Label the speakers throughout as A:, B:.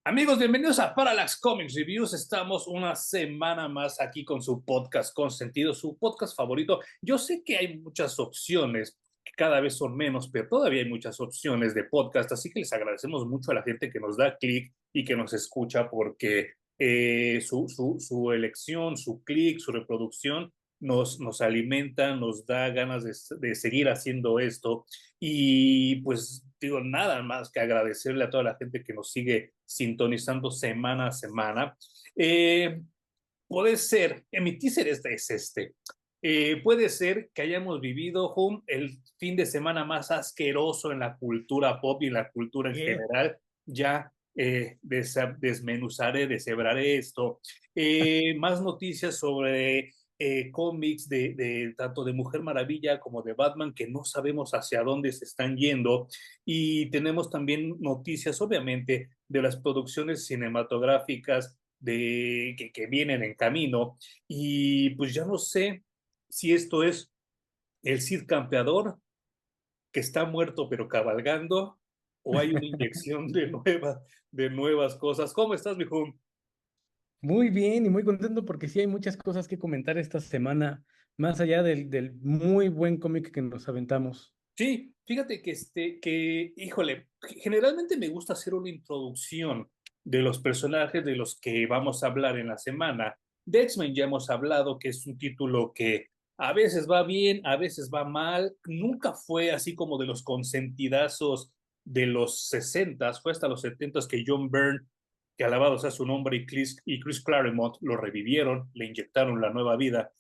A: Amigos, bienvenidos a Parallax Comics Reviews. Estamos una semana más aquí con su podcast consentido, su podcast favorito. Yo sé que hay muchas opciones, que cada vez son menos, pero todavía hay muchas opciones de podcast, así que les agradecemos mucho a la gente que nos da clic y que nos escucha porque su elección, su clic, su reproducción nos alimenta, nos da ganas de seguir haciendo esto. Y pues digo, nada más que agradecerle a toda la gente que nos sigue sintonizando semana a semana. Eh, Puede ser, mi teaser es este. Puede ser que hayamos vivido el fin de semana más asqueroso en la cultura pop y en la cultura en
B: Yeah.
A: general. Ya desmenuzaré, deshebraré esto. Más noticias sobre cómics tanto de Mujer Maravilla como de Batman que no sabemos hacia dónde se están yendo. Y tenemos también noticias, obviamente, de las producciones cinematográficas que vienen en camino. Y pues ya no sé si esto es el Cid campeador que está muerto pero cabalgando o hay una inyección de nuevas cosas. ¿Cómo estás, mijo?
B: Muy bien y muy contento porque sí hay muchas cosas que comentar esta semana, más allá del muy buen cómic que nos aventamos.
A: Sí, fíjate híjole, generalmente me gusta hacer una introducción de los personajes de los que vamos a hablar en la semana. De X-Men ya hemos hablado que es un título que a veces va bien, a veces va mal. Nunca fue así como de los consentidazos de los 60, fue hasta los 70 que John Byrne, que alabado sea su nombre, y Chris Claremont lo revivieron, le inyectaron la nueva vida.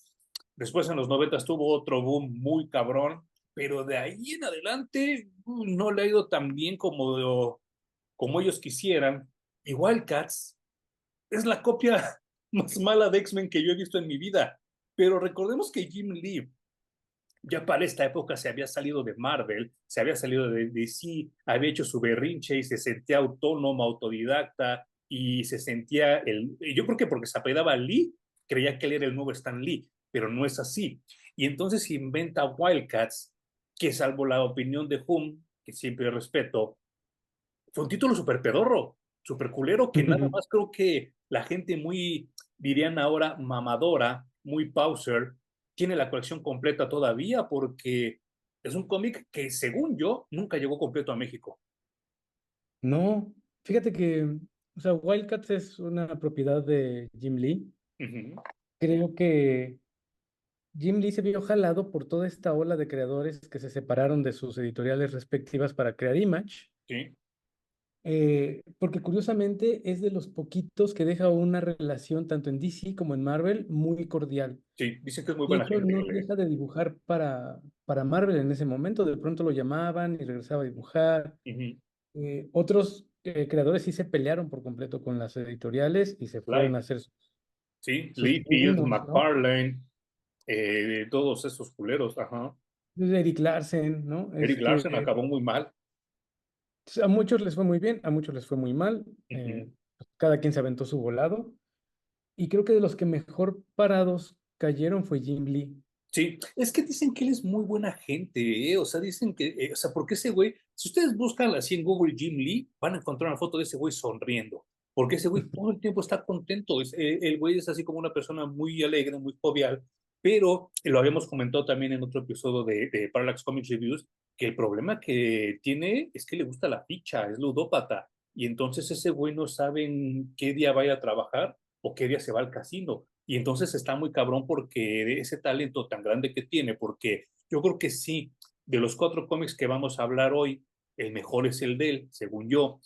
A: Después en los 90 tuvo otro boom muy cabrón, pero de ahí en adelante no le ha ido tan bien como ellos quisieran. Y Wildcats es la copia más mala de X-Men que yo he visto en mi vida. Pero recordemos que Jim Lee ya para esta época se había salido de Marvel, se había salido de DC, había hecho su berrinche y se sentía autónomo, autodidacta y se sentía yo creo que porque se apellidaba Lee, creía que él era el nuevo Stan Lee, pero no es así. Y entonces inventa Wildcats, que salvo la opinión de Hum, que siempre respeto, fue un título súper pedorro, súper culero, que nada más creo que la gente muy, dirían ahora, mamadora, muy pauser, tiene la colección completa todavía porque es un cómic que, según yo, nunca llegó completo a México.
B: No, fíjate que, o sea, Wildcats es una propiedad de Jim Lee.
A: Ujú.
B: Creo que Jim Lee se vio jalado por toda esta ola de creadores que se separaron de sus editoriales respectivas para crear Image.
A: Sí,
B: Porque curiosamente es de los poquitos que deja una relación tanto en DC como en Marvel muy cordial.
A: sí, dicen que es muy
B: De
A: buena
B: hecho,
A: gente.
B: no deja de dibujar para Marvel en ese momento. De pronto lo llamaban y regresaba a dibujar.
A: Ujú.
B: Otros creadores sí se pelearon por completo con las editoriales y se fueron
A: Like,
B: a hacer
A: sí,
B: sus
A: Lee Field,
B: pininos, ¿no?
A: McFarlane, todos esos culeros, ajá.
B: Entonces, Eric Larsen, ¿no?
A: Eric Larsen acabó muy mal.
B: A muchos les fue muy bien, a muchos les fue muy mal.
A: Ujú.
B: Cada quien se aventó su volado. Y creo que de los que mejor parados cayeron fue Jim Lee.
A: Sí, es que dicen que él es muy buena gente, ¿eh? O sea, dicen que, o sea, porque ese güey, si ustedes buscan así en Google Jim Lee, van a encontrar una foto de ese güey sonriendo, porque ese güey todo el tiempo está contento, el güey es así como una persona muy alegre, muy jovial, pero lo habíamos comentado también en otro episodio de Parallax Comics Reviews, que el problema que tiene es que le gusta la ficha, es ludópata, y entonces ese güey no sabe en qué día vaya a trabajar o qué día se va al casino. Y entonces está muy cabrón porque ese talento tan grande que tiene, porque yo creo que sí, de los cuatro cómics que vamos a hablar hoy, el mejor es el de él, según yo.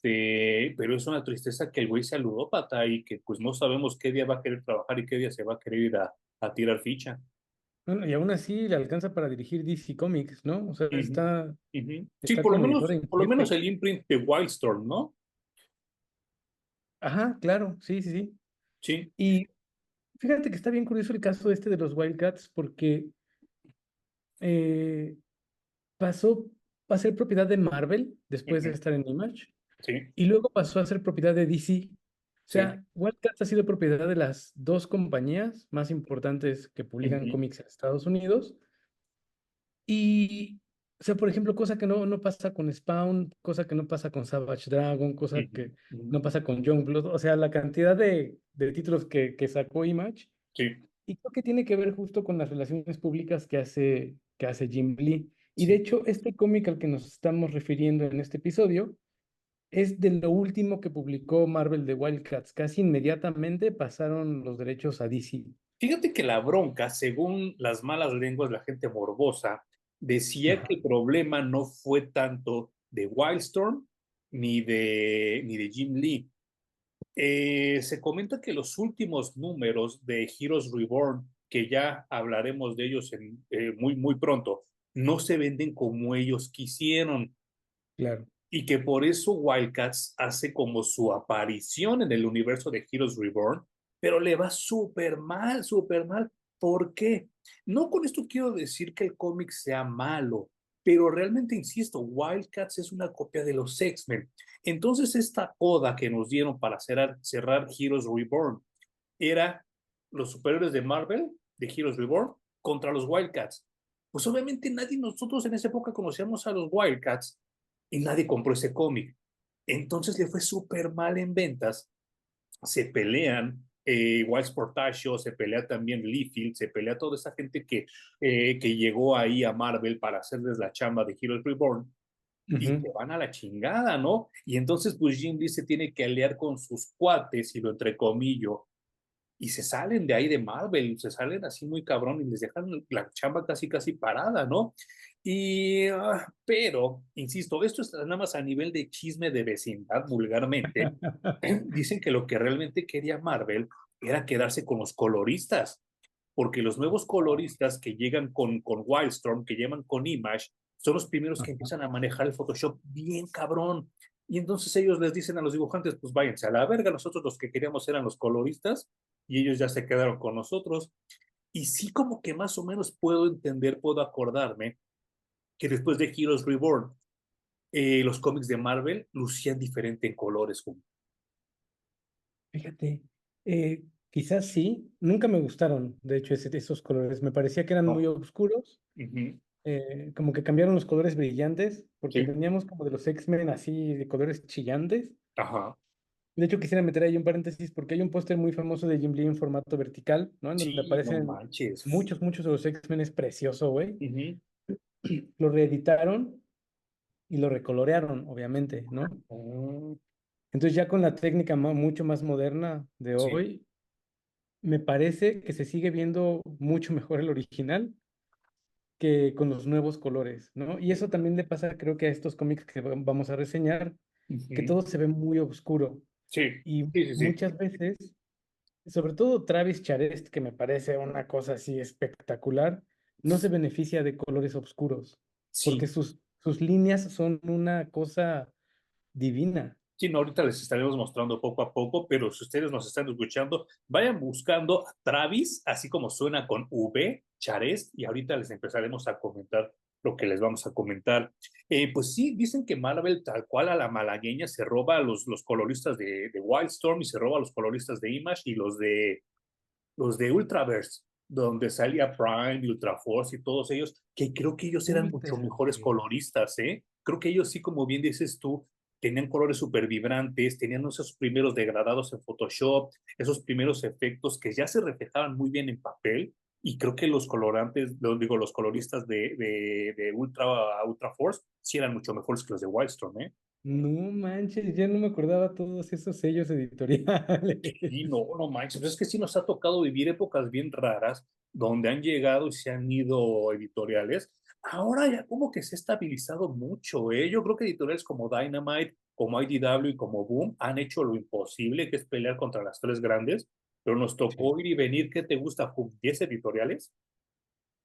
A: Pero es una tristeza que el güey sea ludópata y que pues no sabemos qué día va a querer trabajar y qué día se va a querer ir a tirar ficha.
B: Bueno, y aún así le alcanza para dirigir DC Comics, ¿no? O sea,
A: Ujú, ujú. Sí,
B: está como editor en
A: por lo menos
B: jefe.
A: el imprint de Wildstorm, ¿no?
B: Ajá, claro, sí, sí, sí.
A: Sí.
B: Y fíjate que está bien curioso el caso este de los Wildcats porque eh, pasó a ser propiedad de Marvel después de
A: Ujú.
B: estar en Image
A: Sí,
B: y luego pasó a ser propiedad de DC. O
A: sí.
B: sea, Wildcats ha sido propiedad de las dos compañías más importantes que publican
A: Ujú.
B: cómics en Estados Unidos. Y O sea, por ejemplo, cosa que no pasa con Spawn, cosa que no pasa con Savage Dragon, cosa
A: Ujú,
B: que
A: ujú.
B: no pasa con Youngblood. O sea, la cantidad de títulos que sacó Image.
A: Sí,
B: Y creo que tiene que ver justo con las relaciones públicas que hace Jim Lee. Y de
A: sí.
B: hecho, este cómic al que nos estamos refiriendo en este episodio es de lo último que publicó Marvel de Wildcats. Casi inmediatamente pasaron los derechos a DC.
A: Fíjate que la bronca, según las malas lenguas, la gente morbosa, decía que
B: Ajá,
A: el problema no fue tanto de Wildstorm ni de Jim Lee. Se comenta que los últimos números de Heroes Reborn, que ya hablaremos de ellos muy, muy pronto, no se venden como ellos quisieron
B: claro.
A: y que por eso Wildcats hace como su aparición en el universo de Heroes Reborn, pero le va súper mal, súper mal. ¿Por qué? No con esto quiero decir que el cómic sea malo, pero realmente insisto, Wildcats es una copia de los X-Men. Entonces esta oda que nos dieron para cerrar Heroes Reborn era los superhéroes de Marvel, de Heroes Reborn, contra los Wildcats. Pues obviamente nadie, nosotros en esa época conocíamos a los Wildcats y nadie compró ese cómic. Entonces le fue súper mal en ventas. Se pelean Wild Portacio, se pelea también Liefeld, se pelea toda esa gente que llegó ahí a Marvel para hacerles la chamba de Heroes Reborn y
B: Ujú.
A: se van a la chingada, ¿no? Y entonces pues Jim Lee se tiene que aliar con sus cuates y lo entrecomillo y se salen de ahí de Marvel, se salen así muy cabrón y les dejan la chamba casi casi parada, ¿no? Pero, insisto, esto es nada más a nivel de chisme de vecindad, vulgarmente. Dicen que lo que realmente quería Marvel era quedarse con los coloristas, porque los nuevos coloristas que llegan con Wildstorm, que llegan con Image, son los primeros que empiezan a manejar el Photoshop bien cabrón. Y entonces ellos les dicen a los dibujantes, pues váyanse a la verga, nosotros los que queríamos eran los coloristas y ellos ya se quedaron con nosotros. Y sí como que más o menos puedo entender, puedo acordarme que después de Heroes Reborn, los cómics de Marvel lucían diferente en colores.
B: Fíjate, quizás sí, nunca me gustaron, de hecho, esos colores. Me parecía que eran muy
A: No.
B: oscuros,
A: Ujú.
B: como que cambiaron los colores brillantes, porque
A: Sí,
B: veníamos como de los X-Men así, de colores chillantes.
A: ajá.
B: De hecho, quisiera meter ahí un paréntesis porque hay un póster muy famoso de Jim Lee en formato vertical, ¿no? En donde
A: Sí, no
B: aparecen
A: manches.
B: muchos de los X-Men. Es precioso, güey.
A: Ujú.
B: Lo reeditaron y lo recolorearon, obviamente, ¿no?
A: Mm,
B: Entonces ya con la técnica mucho más moderna de
A: sí.
B: hoy, me parece que se sigue viendo mucho mejor el original que con los nuevos colores, ¿no? Y eso también le pasa, creo que a estos cómics que vamos a reseñar, que
A: Ujú.
B: todo se ve muy oscuro.
A: Sí,
B: Y
A: sí, sí, sí.
B: muchas veces, sobre todo Travis Charest, que me parece una cosa así espectacular, no se beneficia de colores oscuros, porque
A: Sí,
B: sus líneas son una cosa divina.
A: sí, no, ahorita les estaremos mostrando poco a poco, pero si ustedes nos están escuchando, vayan buscando a Travis, así como suena con V, Charest, y ahorita les empezaremos a comentar lo que les vamos a comentar. Pues sí, dicen que Marvel, tal cual a la malagueña, se roba a los coloristas de Wildstorm y se roba a los coloristas de Image y los de Ultraverse, donde salía Prime y Ultra Force y todos ellos, que creo que ellos eran mucho mejores
B: Ultra.
A: coloristas, ¿eh? Creo que ellos sí, como bien dices tú, tenían colores súper vibrantes, tenían esos primeros degradados en Photoshop, esos primeros efectos que ya se reflejaban muy bien en papel, y creo que los colorantes, digo, los coloristas de Ultra Force sí eran mucho mejores que los de Wildstorm, ¿eh?
B: No manches, ya no me acordaba todos esos sellos editoriales.
A: Y no, no manches, pues es que sí nos ha tocado vivir épocas bien raras donde han llegado y se han ido editoriales. Ahora ya como que se ha estabilizado mucho, ¿eh? Yo creo que editoriales como Dynamite, como IDW y como Boom han hecho lo imposible, que es pelear contra las tres grandes, pero nos
B: Sí.
A: tocó ir y venir. ¿Qué te gusta? ¿10 editoriales?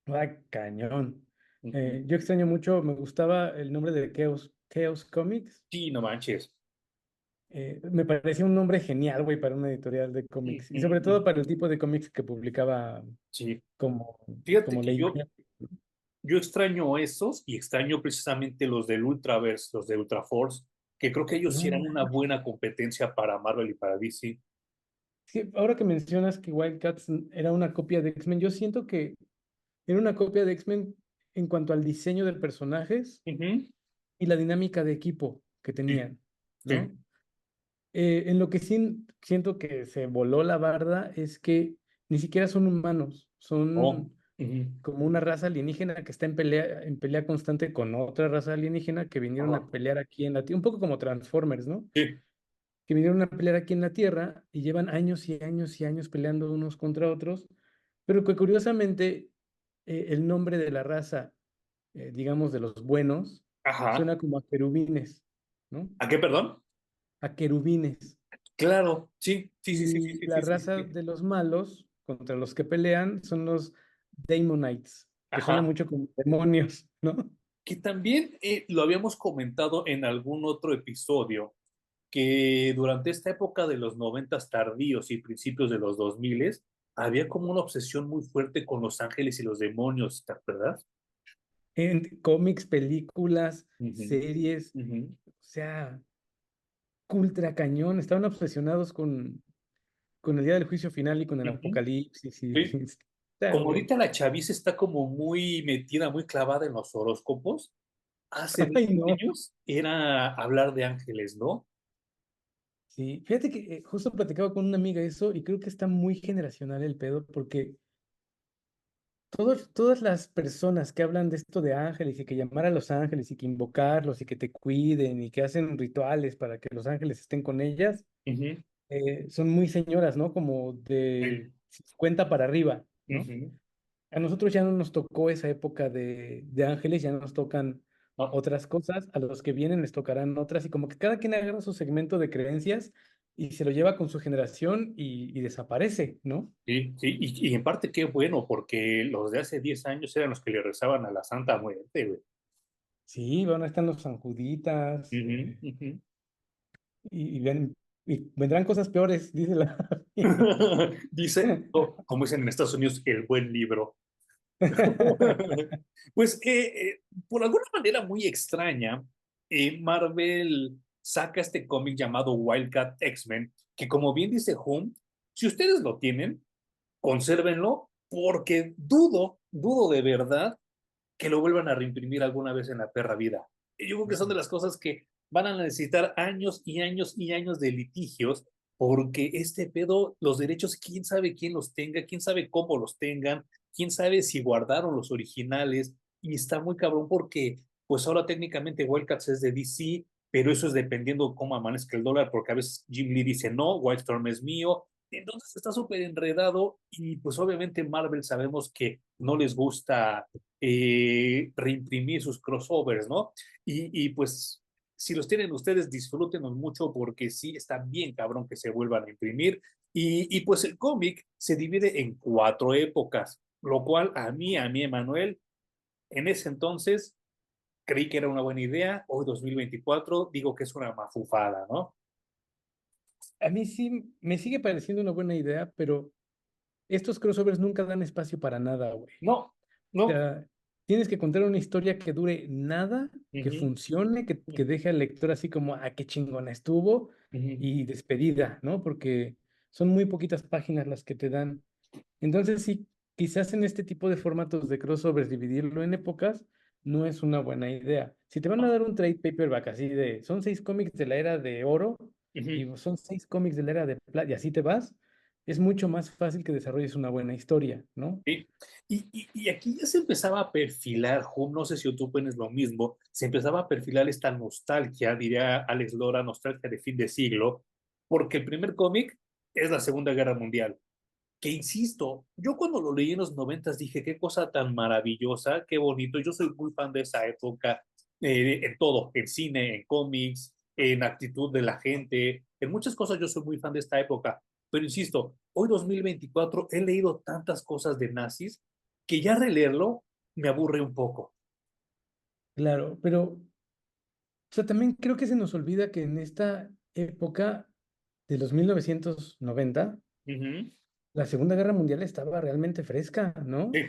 B: Ah, cañón.
A: Ujú.
B: Yo extraño mucho, me gustaba el nombre de Chaos Comics.
A: Sí, no manches.
B: Me parecía un nombre genial, güey, para una editorial de cómics. Y
A: Ujú,
B: sobre todo
A: ujú.
B: para el tipo de cómics que publicaba
A: Sí.
B: como,
A: Fíjate
B: como
A: que
B: Lady.
A: yo extraño esos y extraño precisamente los del Ultraverse, los de Ultraforce, que creo que ellos sí
B: No,
A: eran una buena competencia para Marvel y para DC.
B: sí, ahora que mencionas que Wildcats era una copia de X-Men, yo siento que era una copia de X-Men en cuanto al diseño de personajes
A: Ujú.
B: y la dinámica de equipo que
A: Sí,
B: tenían,
A: sí.
B: ¿no? En lo que sí siento que se voló la barda es que ni siquiera son humanos,
A: Oh,
B: son
A: ujú.
B: como una raza alienígena que está en pelea constante con otra raza alienígena que vinieron
A: Ajá.
B: a pelear aquí en la Tierra, un poco como Transformers, ¿no?
A: Sí.
B: Que vinieron a pelear aquí en la Tierra y llevan años y años y años peleando unos contra otros, pero que curiosamente el nombre de la raza, digamos, de los buenos,
A: Ajá.
B: suena como a querubines, ¿no?
A: ¿A qué, perdón?
B: A querubines.
A: Claro, sí, sí, sí, sí, sí,
B: Y
A: sí,
B: la
A: sí, sí,
B: raza
A: sí.
B: de los malos contra los que pelean son los Daemonites, que suena
A: Ajá.
B: mucho como demonios, ¿no?
A: Que también lo habíamos comentado en algún otro episodio, que durante esta época de los noventas tardíos y principios de los 2000 había como una obsesión muy fuerte con los ángeles y los demonios, ¿te acuerdas?
B: En cómics, películas,
A: Ujú,
B: series,
A: ujú,
B: o sea, ultra cañón, estaban obsesionados con el día del juicio final y con el
A: ujú.
B: apocalipsis y
A: Sí.
B: está,
A: Como
B: güey.
A: ahorita la chaviza está como muy metida, muy clavada en los horóscopos, hace
B: Ay,
A: 20
B: no.
A: años era hablar de ángeles, ¿no?
B: Sí, fíjate que justo platicaba con una amiga eso y creo que está muy generacional el pedo porque todas las personas que hablan de esto de ángeles y que llamar a los ángeles y que invocarlos y que te cuiden y que hacen rituales para que los ángeles estén con ellas,
A: Ujú,
B: son muy señoras, ¿no? Como de
A: sí,
B: 50 para arriba, ¿no?
A: ujú.
B: A nosotros ya no nos tocó esa época de ángeles, ya nos tocan
A: No,
B: otras cosas, a los que vienen les tocarán otras y como que cada quien agarra su segmento de creencias y se lo lleva con su generación y desaparece, ¿no?
A: sí, sí, y en parte qué bueno, porque los de hace 10 años eran los que le rezaban a la Santa Muerte, güey.
B: Sí, bueno, están los sanjuditas
A: Ujú, ujú.
B: y vendrán cosas peores, dice la
A: Dice, como dicen en Estados Unidos, el buen libro. Pues por alguna manera muy extraña, Marvel saca este cómic llamado Wildcat X-Men, que como bien dice Hum, si ustedes lo tienen, consérvenlo, porque dudo de verdad que lo vuelvan a reimprimir alguna vez en la perra vida. Yo creo que son de las cosas que van a necesitar años y años y años de litigios, porque este pedo, los derechos, quién sabe quién los tenga, quién sabe cómo los tengan, quién sabe si guardaron los originales, y está muy cabrón porque, pues ahora técnicamente Wildcats es de DC, pero eso es dependiendo cómo amanezca el dólar, porque a veces Jim Lee dice no, Wildstorm es mío, entonces está súper enredado y pues obviamente Marvel sabemos que no les gusta reimprimir sus crossovers, ¿no? Pues si los tienen ustedes, disfrútenlos mucho porque sí está bien cabrón que se vuelvan a imprimir. Pues el cómic se divide en 4 épocas, lo cual a mí, Emanuel, en ese entonces creí que era una buena idea. Hoy, 2024, digo que es una mafufada, ¿no?
B: A mí sí me sigue pareciendo una buena idea, pero estos crossovers nunca dan espacio para nada, güey.
A: No,
B: O
A: no.
B: sea, tienes que contar una historia que dure nada,
A: Uh
B: que
A: -huh,
B: funcione, que deje al lector así como, ah, qué chingona estuvo
A: uh -huh.
B: y despedida, ¿no? Porque son muy poquitas páginas las que te dan. Entonces, sí, quizás en este tipo de formatos de crossovers dividirlo en épocas no es una buena idea. Si te van a dar un trade paperback así de, son 6 cómics de la era de oro
A: Uh
B: y
A: -huh.
B: son 6 cómics de la era de plata y así te vas, es mucho más fácil que desarrolles una buena historia, ¿no?
A: Sí. Y aquí ya se empezaba a perfilar, Hum, no sé si tú pones lo mismo, se empezaba a perfilar esta nostalgia, diría Alex Lora, nostalgia de fin de siglo, porque el primer cómic es la Segunda Guerra Mundial, que insisto, yo cuando lo leí en los noventas dije, qué cosa tan maravillosa, qué bonito, yo soy muy fan de esa época, en todo, en cine, en cómics, en actitud de la gente, en muchas cosas yo soy muy fan de esta época, pero insisto, hoy 2024 he leído tantas cosas de nazis que ya releerlo me aburre un poco.
B: Claro, pero, o sea, también creo que se nos olvida que en esta época de los 1990
A: Uh -huh.
B: la Segunda Guerra Mundial estaba realmente fresca, ¿no? O
A: Sí,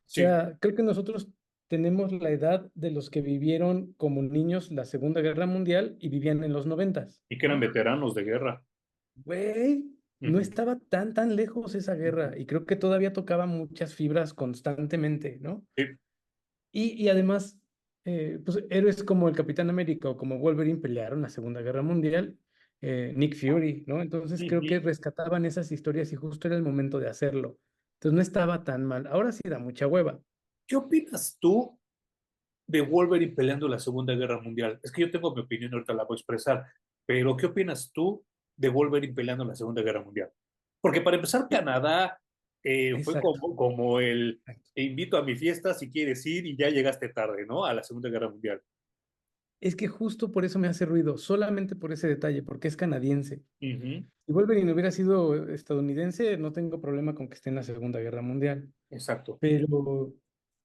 A: sí,
B: sea, creo que nosotros tenemos la edad de los que vivieron como niños la Segunda Guerra Mundial y vivían en los noventas,
A: y que eran
B: ¿no?
A: veteranos de guerra.
B: Güey,
A: Uh
B: no
A: -huh.
B: estaba tan lejos esa
A: Uh -huh.
B: guerra y creo que todavía tocaba muchas fibras constantemente, ¿no?
A: Sí,
B: Y además, pues héroes como el Capitán América o como Wolverine pelearon la Segunda Guerra Mundial, Nick Fury, ¿no? Entonces creo que
A: Ujú.
B: rescataban esas historias y justo era el momento de hacerlo. Entonces no estaba tan mal. Ahora sí da mucha hueva.
A: ¿Qué opinas tú de Wolverine peleando la Segunda Guerra Mundial? Es que yo tengo mi opinión, ahorita la voy a expresar, pero ¿qué opinas tú de Wolverine peleando la Segunda Guerra Mundial? Porque para empezar, Canadá fue
B: Exacto.
A: como el te invito a mi fiesta si quieres ir y ya llegaste tarde, ¿no? A la Segunda Guerra Mundial.
B: Es que justo por eso me hace ruido, solamente por ese detalle, porque es canadiense.
A: Ujú.
B: Si Wolverine hubiera sido estadounidense, no tengo problema con que esté en la Segunda Guerra Mundial.
A: Exacto,
B: Pero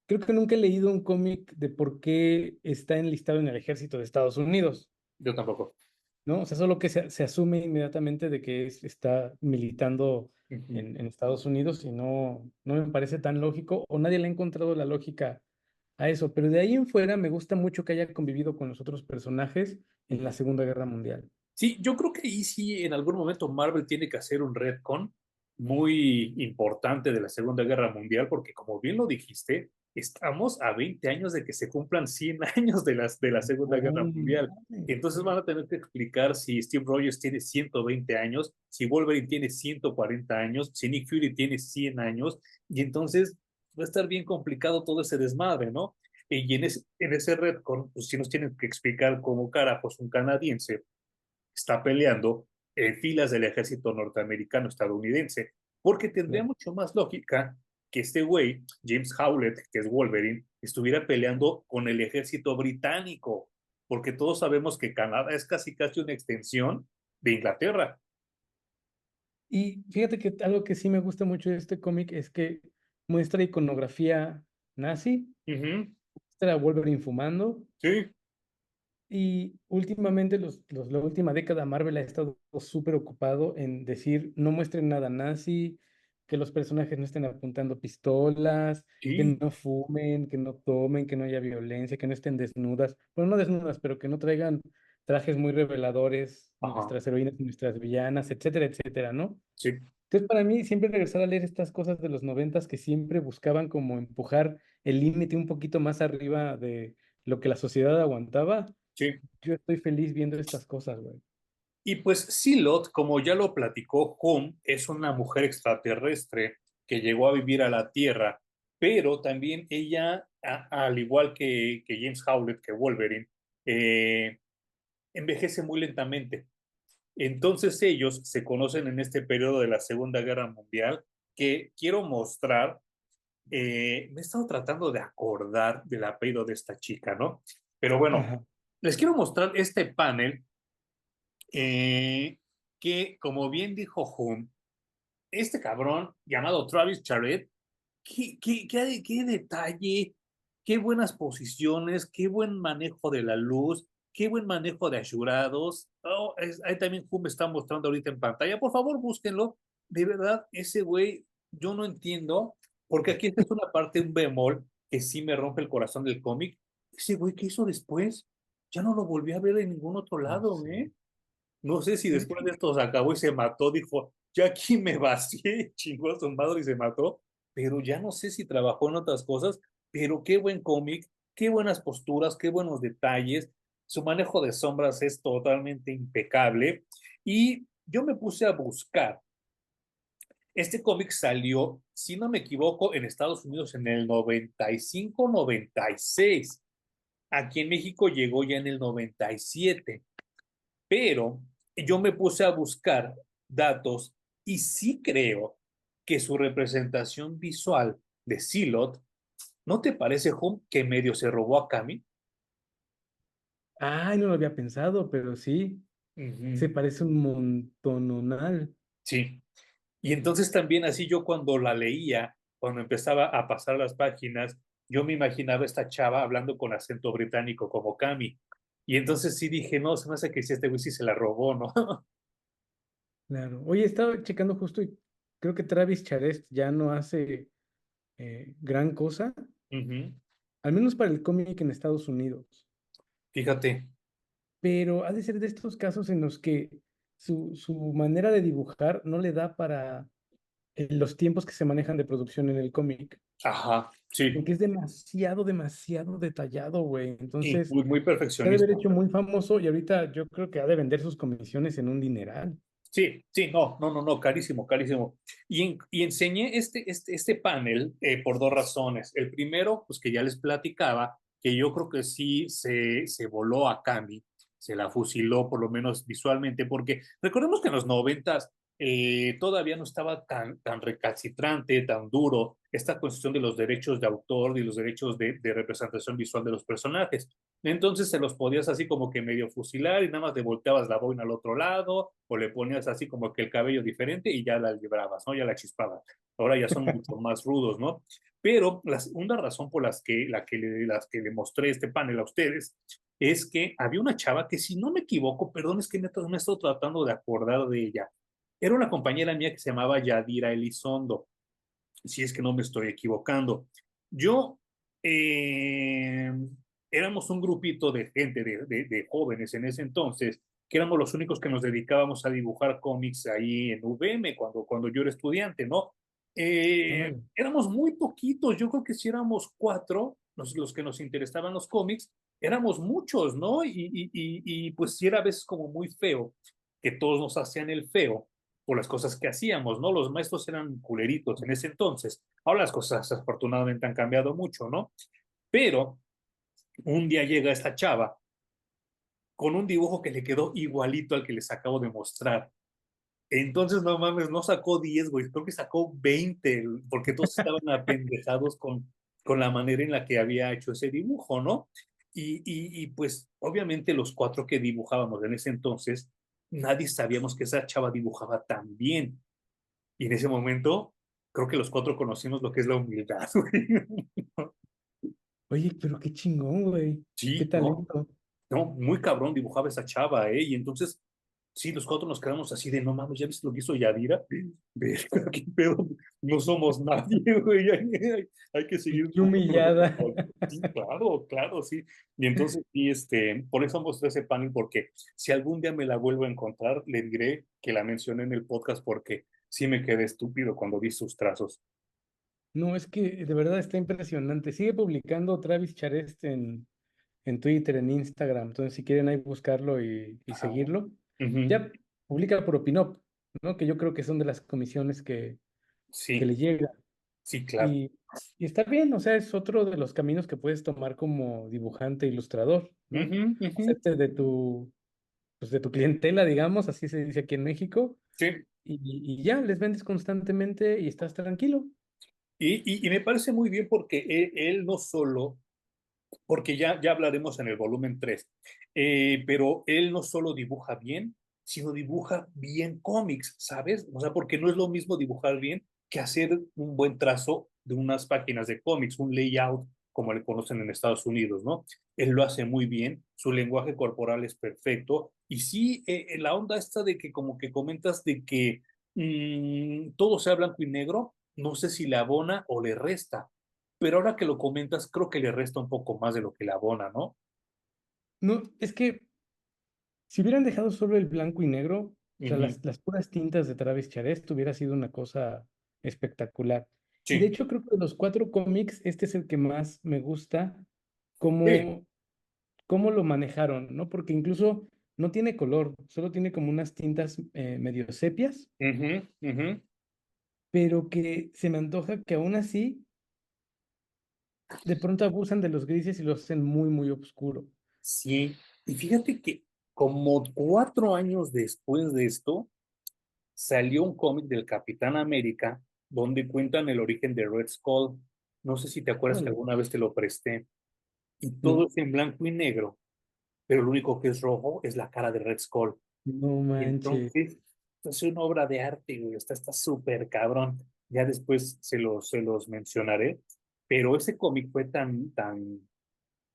B: creo que nunca he leído un cómic de por qué está enlistado en el ejército de Estados Unidos,
A: yo tampoco.
B: ¿no? O sea, solo que se asume inmediatamente de que está militando
A: Ujú.
B: en Estados Unidos y no me parece tan lógico o nadie le ha encontrado la lógica a eso. Pero de ahí en fuera me gusta mucho que haya convivido con los otros personajes en la
A: Ujú.
B: Segunda Guerra Mundial.
A: Sí, yo creo que ahí sí en algún momento Marvel tiene que hacer un retcon muy importante de la Segunda Guerra Mundial, porque como bien lo dijiste, estamos a 20 años de que se cumplan 100 años de la Segunda Guerra
B: Oh,
A: Mundial.
B: mames.
A: Entonces van a tener que explicar si Steve Rogers tiene 120 años, si Wolverine tiene 140 años, si Nick Fury tiene 100 años, y entonces va a estar bien complicado todo ese desmadre, ¿no? Y en ese retcon, pues sí nos tienen que explicar cómo carajos un canadiense está peleando en filas del ejército norteamericano estadounidense, porque tendría
B: Claro.
A: mucho más lógica que este güey, James Howlett, que es Wolverine, estuviera peleando con el ejército británico, porque todos sabemos que Canadá es casi una extensión de Inglaterra.
B: Y fíjate que algo que sí me gusta mucho de este cómic es que muestra iconografía nazi,
A: Uh -huh.
B: muestra a Wolverine fumando,
A: Sí,
B: y últimamente, la última década, Marvel ha estado súper ocupado en decir no muestren nada nazi, que los personajes no estén apuntando pistolas, que
A: sí,
B: no fumen, que no tomen, que no haya violencia, que no estén desnudas, bueno, no desnudas, pero que no traigan trajes muy reveladores,
A: ajá,
B: nuestras heroínas y nuestras villanas, etcétera, etcétera, ¿no?
A: sí.
B: Entonces, para mí, siempre regresar a leer estas cosas de los noventas que siempre buscaban como empujar el límite un poquito más arriba de lo que la sociedad aguantaba,
A: Sí.
B: yo estoy feliz viendo estas cosas, güey.
A: Y pues Silot, como ya lo platicó Hum, es una mujer extraterrestre que llegó a vivir a la Tierra, pero también ella, al igual que James Howlett, que Wolverine, eh, envejece muy lentamente. Entonces ellos se conocen en este periodo de la Segunda Guerra Mundial, que quiero mostrar, me he estado tratando de acordar del apellido de esta chica, ¿no? Pero bueno,
B: Ajá.
A: les quiero mostrar este panel que, como bien dijo Hum, este cabrón llamado Travis Charette, qué detalle, qué buenas posiciones, qué buen manejo de la luz, qué buen manejo de ayurados. Oh, ahí también Hum está mostrando ahorita en pantalla. Por favor, búsquenlo. De verdad, ese güey, yo no entiendo, porque aquí esta es una parte, un bemol, que sí me rompe el corazón del cómic. Ese güey, ¿qué hizo después? Ya no lo volví a ver en ningún otro
B: No
A: lado,
B: sé.
A: ¿eh? No sé si
B: Pues,
A: después de esto se acabó y se mató, dijo, ya aquí me vacié, chingó a su madre y se mató, pero ya no sé si trabajó en otras cosas, pero qué buen cómic, qué buenas posturas, qué buenos detalles, su manejo de sombras es totalmente impecable y yo me puse a buscar. Este cómic salió, si no me equivoco, en Estados Unidos en el 95-96. Aquí en México llegó ya en el 97, pero yo me puse a buscar datos y sí creo que su representación visual de Silot, ¿no te parece, Hum, que medio se robó a Cami?
B: ay, no lo había pensado, pero sí,
A: Ujú.
B: se parece un montononal.
A: Sí. Y entonces también así yo cuando la leía, cuando empezaba a pasar las páginas, yo me imaginaba esta chava hablando con acento británico como Cami. Y entonces sí dije, no, se me hace que si este güey sí se la robó, ¿no?
B: Claro. Oye, estaba checando justo y creo que Travis Charest ya no hace gran cosa,
A: Ujú.
B: al menos para el cómic en Estados Unidos.
A: Fíjate.
B: Pero ha de ser de estos casos en los que su manera de dibujar no le da para los tiempos que se manejan de producción en el cómic.
A: Ajá, sí.
B: Porque es demasiado, demasiado detallado, güey.
A: Y
B: Entonces,
A: muy
B: se ha de haber
A: perfeccionista.
B: hecho muy famoso y ahorita yo creo que ha de vender sus comisiones en un dineral.
A: Sí, sí, no, no, no, no, carísimo, carísimo. Y enseñé este panel por dos razones. El primero, pues que ya les platicaba, que yo creo que sí se voló a Candy, se la fusiló por lo menos visualmente, porque recordemos que en los noventas todavía no estaba tan recalcitrante, tan duro esta cuestión de los derechos de autor y los derechos de representación visual de los personajes. Entonces se los podías así como que medio fusilar y nada más le volteabas la boina al otro lado o le ponías así como que el cabello diferente y ya la librabas, ¿no? Ya la chispabas. Ahora ya son mucho más rudos, ¿no? Pero la segunda razón por las que le mostré este panel a ustedes es que había una chava que, si no me equivoco, perdón, es que me he estado tratando de acordar de ella. Era una compañera mía que se llamaba Yadira Elizondo, si es que no me estoy equivocando. Yo, eh, éramos un grupito de gente, de jóvenes en ese entonces, que éramos los únicos que nos dedicábamos a dibujar cómics ahí en UVM cuando yo era estudiante, ¿no?
B: Órale.
A: Éramos muy poquitos, yo creo que si éramos cuatro, los que nos interesaban los cómics, éramos muchos, ¿no? Y pues sí era a veces como muy feo, que todos nos hacían el feo por las cosas que hacíamos, ¿no? Los maestros eran culeritos en ese entonces. Ahora las cosas afortunadamente han cambiado mucho, ¿no? Pero un día llega esta chava con un dibujo que le quedó igualito al que les acabo de mostrar. Entonces, no mames, no sacó 10, güey, creo que sacó 20, porque todos estaban apendejados con la manera en la que había hecho ese dibujo, ¿no? Pues, obviamente, los cuatro que dibujábamos en ese entonces, nadie sabíamos que esa chava dibujaba tan bien. Y en ese momento, creo que los cuatro conocimos lo que es la humildad, güey.
B: Oye, pero qué chingón, güey. Qué
A: Sí, no,
B: talento.
A: no, muy cabrón dibujaba esa chava, ¿eh? Y entonces, sí, los cuatro nos quedamos así de, no mames, ¿ya viste lo que hizo Yadira? Verga, qué pedo, no somos nadie, güey, hay que seguir
B: Qué
A: dibujando
B: humillada.
A: nosotros. Sí, claro, claro, sí. Y entonces, sí, por eso mostré ese panel, porque si algún día me la vuelvo a encontrar, le diré que la mencioné en el podcast, porque sí me quedé estúpido cuando vi sus trazos.
B: No, es que de verdad está impresionante. Sigue publicando Travis Charest en Twitter, en Instagram. Entonces, si quieren ahí buscarlo y
A: Ajá.
B: seguirlo.
A: Ujú.
B: Ya publica por Opinop, ¿no? Que yo creo que son de las comisiones que
A: Sí,
B: le llegan.
A: sí, claro.
B: Y, y está bien, o sea, es otro de los caminos que puedes tomar como dibujante, ilustrador, ¿no?
A: Ujú, ujú.
B: Hacerte pues de tu clientela, digamos, así se dice aquí en México,
A: Sí,
B: y ya les vendes constantemente y estás tranquilo.
A: y me parece muy bien porque él no solo, porque ya hablaremos en el volumen 3, pero él no solo dibuja bien, sino dibuja bien cómics, ¿sabes? O sea, porque no es lo mismo dibujar bien que hacer un buen trazo de unas páginas de cómics, un layout como le conocen en Estados Unidos, ¿no? Él lo hace muy bien, su lenguaje corporal es perfecto, y sí, la onda esta de que como que comentas de que todo sea blanco y negro, no sé si le abona o le resta, pero ahora que lo comentas, creo que le resta un poco más de lo que le abona, ¿no?
B: No, es que si hubieran dejado solo el blanco y negro, o sea,
A: Ujú.
B: las puras tintas de Travis Charest hubiera sido una cosa espectacular. Y de
A: Sí,
B: hecho creo que de los cuatro cómics, este es el que más me gusta,
A: sí.
B: cómo, cómo lo manejaron, ¿no? Porque incluso no tiene color, solo tiene como unas tintas medio sepias,
A: Ujú, ujú.
B: pero que se me antoja que aún así de pronto abusan de los grises y los hacen muy, muy oscuro.
A: Sí. Y fíjate que como 4 años después de esto, salió un cómic del Capitán América donde cuentan el origen de Red Skull. No sé si te acuerdas que
B: Órale.
A: alguna vez te lo presté. Y todo
B: No,
A: es en blanco y negro, pero lo único que es rojo es la cara de Red Skull.
B: no
A: Y
B: manches.
A: entonces, es una obra de arte, güey. Está súper cabrón. Ya después se los mencionaré. Pero ese cómic fue tan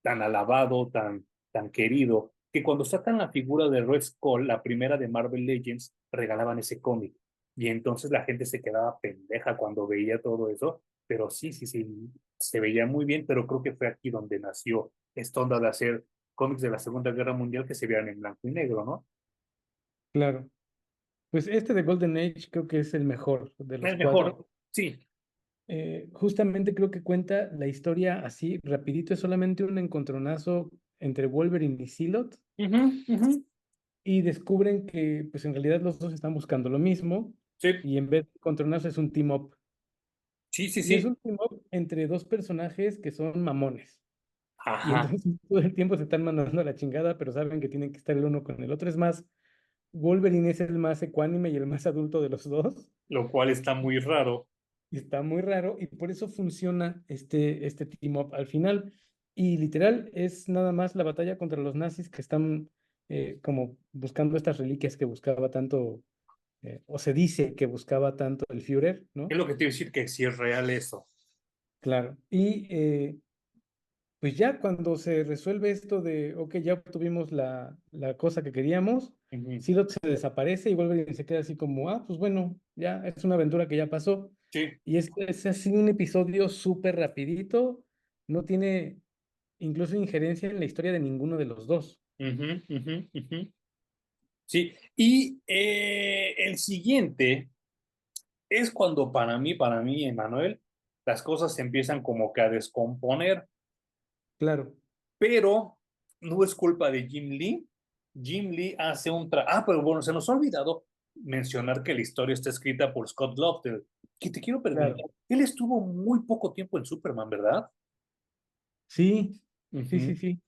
A: alabado, tan querido, que cuando sacan la figura de Red Skull, la primera de Marvel Legends, regalaban ese cómic. Y entonces la gente se quedaba pendeja cuando veía todo eso. Pero sí, sí, sí, se veía muy bien, pero creo que fue aquí donde nació esta onda de hacer cómics de la Segunda Guerra Mundial que se vean en blanco y negro, ¿no?
B: Claro. Pues este de Golden Age creo que es el mejor de los
A: El
B: cuatro.
A: mejor, sí.
B: Justamente creo que cuenta la historia así, rapidito, es solamente un encontronazo entre Wolverine y Psylocke
A: Ujú, ujú.
B: y descubren que pues en realidad los dos están buscando lo mismo
A: Sí,
B: y en vez de encontronazo es un team up.
A: sí, sí,
B: Y es
A: sí.
B: un team up entre dos personajes que son mamones. Y
A: Ajá,
B: entonces todo el tiempo se están mandando a la chingada, pero saben que tienen que estar el uno con el otro. Es más, Wolverine es el más ecuánime y el más adulto de los dos.
A: lo cual está muy raro.
B: Y está muy raro y por eso funciona este team up al final. Y literal es nada más la batalla contra los nazis que están como buscando estas reliquias que buscaba tanto, o se dice que buscaba tanto el Führer,
A: Es
B: ¿no?
A: lo que te iba a decir, que si es real eso.
B: Claro. Y pues ya cuando se resuelve esto de, ok, ya obtuvimos la cosa que queríamos,
A: Ujú.
B: Silot se desaparece y vuelve y se queda así como, ah, pues bueno, ya es una aventura que ya pasó.
A: Sí.
B: Y es así un episodio súper rapidito, no tiene incluso injerencia en la historia de ninguno de los dos.
A: Ujú, ujú, ujú. Sí. Y el siguiente es cuando para mí, Emanuel, las cosas se empiezan como que a descomponer,
B: Claro.
A: pero no es culpa de Jim Lee. Jim Lee hace pero bueno, se nos ha olvidado mencionar que la historia está escrita por Scott Lobdell, que te quiero
B: Claro.
A: preguntar, él estuvo muy poco tiempo en Superman, ¿verdad?
B: Sí, sí,
A: Ujú.
B: sí, sí.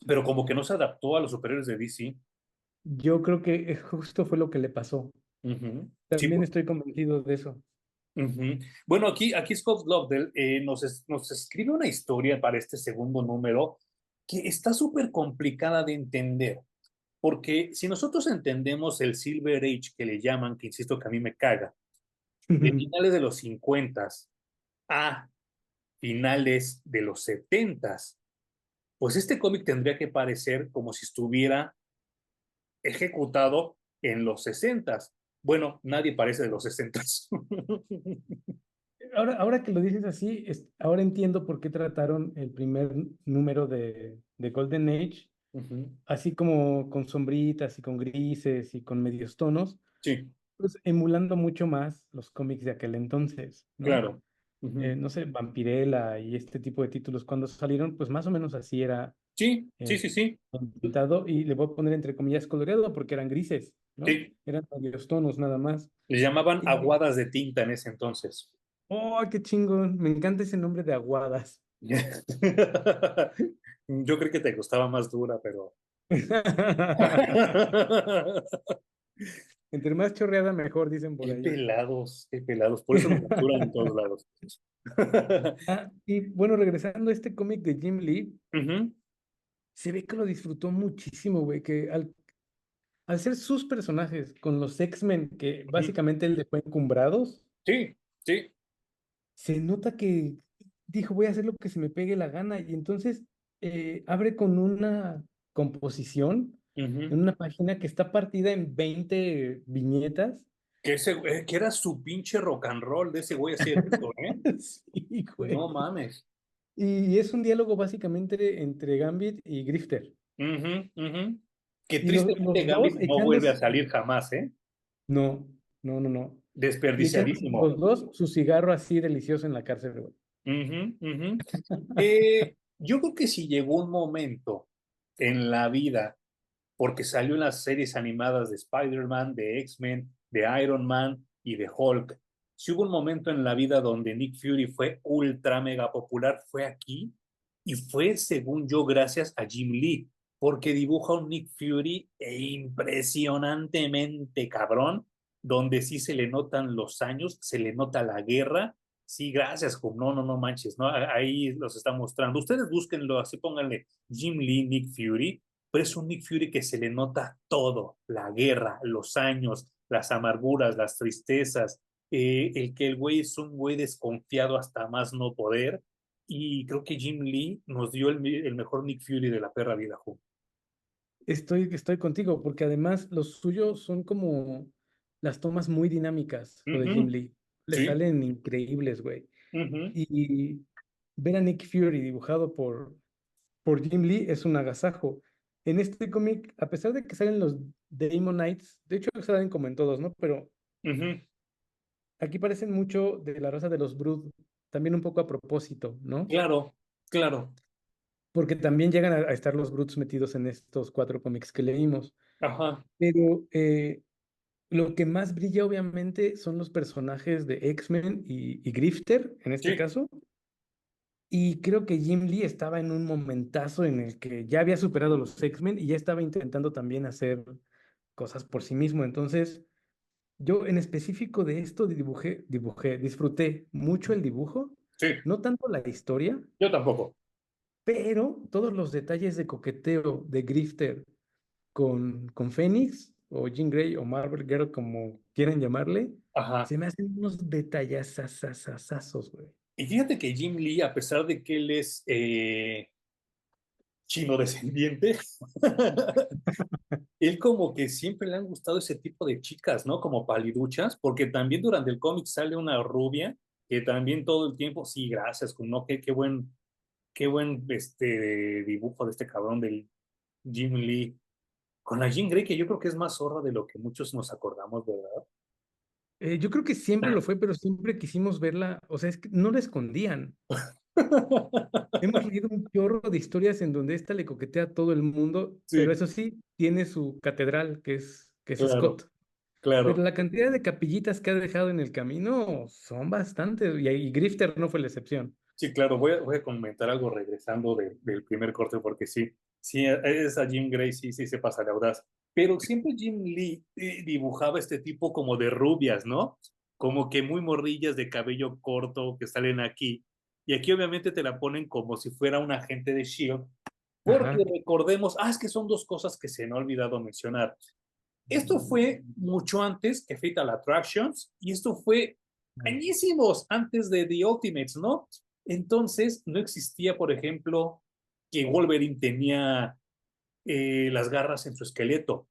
A: Pero como que no se adaptó a los superiores de DC.
B: Yo creo que justo fue lo que le pasó.
A: Ujú. Sí,
B: También estoy convencido de eso.
A: ujú. Bueno, aquí Scott Lobdell nos escribe una historia para este segundo número que está súper complicada de entender, porque si nosotros entendemos el Silver Age que le llaman, que insisto que a mí me caga, de finales de los 50 a finales de los 70, pues este cómic tendría que parecer como si estuviera ejecutado en los 60. Bueno, nadie parece de los 60.
B: Ahora que lo dices así, ahora entiendo por qué trataron el primer número de Golden Age,
A: Ujú.
B: así como con sombritas y con grises y con medios tonos,
A: Sí,
B: pues emulando mucho más los cómics de aquel entonces, ¿no?
A: claro. Ujú.
B: No sé, Vampirella y este tipo de títulos cuando salieron, pues más o menos así era
A: Sí, sí,
B: eh,
A: sí, sí.
B: pintado y le voy a poner entre comillas coloreado porque eran grises, ¿no?
A: Sí,
B: Eran medios tonos nada más.
A: le llamaban
B: Y,
A: aguadas de tinta en ese entonces.
B: oh, qué chingón, me encanta ese nombre de aguadas.
A: Yo creo que te gustaba más dura, pero...
B: Entre más chorreada, mejor, dicen por
A: Qué
B: ahí.
A: pelados, qué pelados. Por eso lo censuran en todos lados.
B: Y bueno, regresando a este cómic de Jim Lee,
A: Ujú,
B: se ve que lo disfrutó muchísimo, güey, que al ser sus personajes con los X-Men, que
A: ujú.
B: básicamente él dejó encumbrados,
A: Sí, sí.
B: se nota que dijo, voy a hacer lo que se me pegue la gana, y entonces abre con una composición
A: Ujú.
B: en una página que está partida en 20 viñetas.
A: Que era su pinche rock and roll de ese güey hacer eso, ¿eh?
B: Sí,
A: No
B: güey.
A: mames.
B: Y es un diálogo básicamente entre Gambit y Grifter.
A: Ujú, ujú. Que
B: Y
A: tristemente
B: los dos
A: Gambit no vuelve a
B: echándose.
A: salir jamás, ¿eh?
B: No, no, no, no. Y echándose
A: Desperdiciadísimo.
B: los dos su cigarro así delicioso en la cárcel, güey.
A: Ujú, ujú. Yo creo que si llegó un momento en la vida, porque salió en las series animadas de Spider-Man, de X-Men, de Iron Man y de Hulk, si hubo un momento en la vida donde Nick Fury fue ultra mega popular, fue aquí, y fue, según yo, gracias a Jim Lee, porque dibuja un Nick Fury impresionantemente cabrón, donde sí se le notan los años, se le nota la guerra. Sí, gracias, no, no, no manches, ¿no? Ahí los está mostrando. Ustedes búsquenlo, así pónganle Jim Lee, Nick Fury, pero es un Nick Fury que se le nota todo, la guerra, los años, las amarguras, las tristezas, el que el güey es un güey desconfiado hasta más no poder, y creo que Jim Lee nos dio el mejor Nick Fury de la perra vida, Ju.
B: Estoy contigo, porque además los suyos son como las tomas muy dinámicas, lo de Jim
A: Ujú.
B: Lee. Le
A: Sí.
B: salen increíbles, güey.
A: Ujú.
B: Y ver a Nick Fury dibujado por Jim Lee es un agasajo. en este cómic, a pesar de que salen los Daemonites, de hecho salen como en todos, ¿no? Pero
A: Ujú.
B: aquí parecen mucho de la raza de los Brood, también un poco a propósito, ¿no?
A: Claro, claro.
B: Porque también llegan a estar los Broods metidos en estos cuatro cómics que leímos.
A: Ajá.
B: Pero lo que más brilla, obviamente, son los personajes de X-Men y Grifter, en este
A: Sí,
B: caso. Y creo que Jim Lee estaba en un momentazo en el que ya había superado los X-Men y ya estaba intentando también hacer cosas por sí mismo. Entonces, yo en específico de esto disfruté mucho el dibujo,
A: sí.
B: no tanto la historia,
A: Yo tampoco.
B: pero todos los detalles de coqueteo de Grifter con Phoenix o Jean Grey o Marvel Girl, como quieran llamarle,
A: Ajá.
B: se me hacen unos detallazazazazazos, güey.
A: Y fíjate que Jim Lee, a pesar de que él es chino descendiente, él como que siempre le han gustado ese tipo de chicas, ¿no? Como paliduchas, porque también durante el cómic sale una rubia que también todo el tiempo, sí, gracias, ¿no? Qué buen dibujo de este cabrón del Jim Lee. Con la Jean Grey, que yo creo que es más zorra de lo que muchos nos acordamos, ¿verdad?
B: Yo creo que siempre lo fue, pero siempre quisimos verla, o sea, es que no la escondían. Hemos leído un chorro de historias en donde esta le coquetea a todo el mundo, pero
A: Sí,
B: eso sí, tiene su catedral, que es
A: claro,
B: Scott. Pero
A: claro.
B: la cantidad de capillitas que ha dejado en el camino son bastantes, y Grifter no fue la excepción.
A: Sí, claro, voy a comentar algo regresando del primer corte, porque sí, sí, esa Jim Gray sí, sí se pasa de audaz. Pero siempre Jim Lee dibujaba este tipo como de rubias, ¿no? Como que muy morrillas de cabello corto que salen aquí. Y aquí obviamente te la ponen como si fuera un agente de SHIELD, porque
B: Ajá.
A: recordemos, es que son dos cosas que se me ha olvidado mencionar. Esto fue mucho antes que Fatal Attractions y esto fue añísimos antes de The Ultimates, ¿no? Entonces no existía, por ejemplo, que Wolverine tenía las garras en su esqueleto.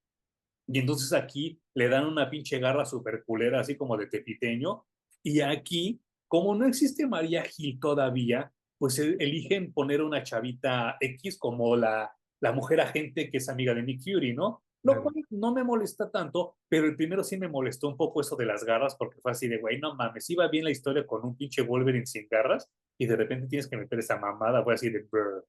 A: Y entonces aquí le dan una pinche garra super culera, así como de tepiteño. Y aquí, como no existe María Gil todavía, pues eligen poner una chavita X como la mujer agente que es amiga de Nick Fury, ¿no? Lo
B: Claro.
A: cual no me molesta tanto, pero el primero sí me molestó un poco eso de las garras, porque fue así de, güey, no mames, iba bien la historia con un pinche Wolverine sin garras, y de repente tienes que meter esa mamada, fue así de, brr.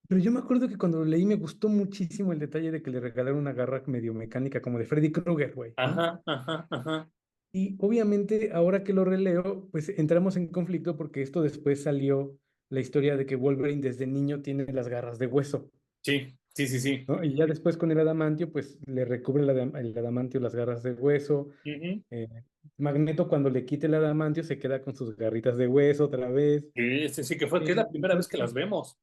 B: Pero yo me acuerdo que cuando lo leí me gustó muchísimo el detalle de que le regalaron una garra medio mecánica, como de Freddy Krueger, güey, ¿no?
A: Ajá, ajá, ajá.
B: Y obviamente ahora que lo releo, pues entramos en conflicto porque esto después salió la historia de que Wolverine desde niño tiene las garras de hueso,
A: Sí, sí, sí, sí.
B: ¿no? Y ya después con el adamantio, pues le recubre el adamantio las garras de hueso.
A: Ujú.
B: Eh, Magneto cuando le quite el adamantio se queda con sus garritas de hueso otra vez.
A: Sí, sí, sí, que es la primera vez que las
B: Entonces,
A: vemos.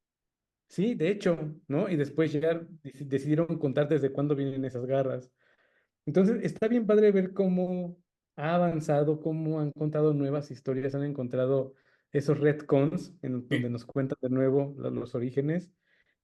B: sí, de hecho, ¿no? Y después ya decidieron contar desde cuándo vienen esas garras. Entonces, está bien padre ver cómo ha avanzado, cómo han contado nuevas historias, han encontrado esos retcons en donde
A: Sí,
B: nos cuentan de nuevo los orígenes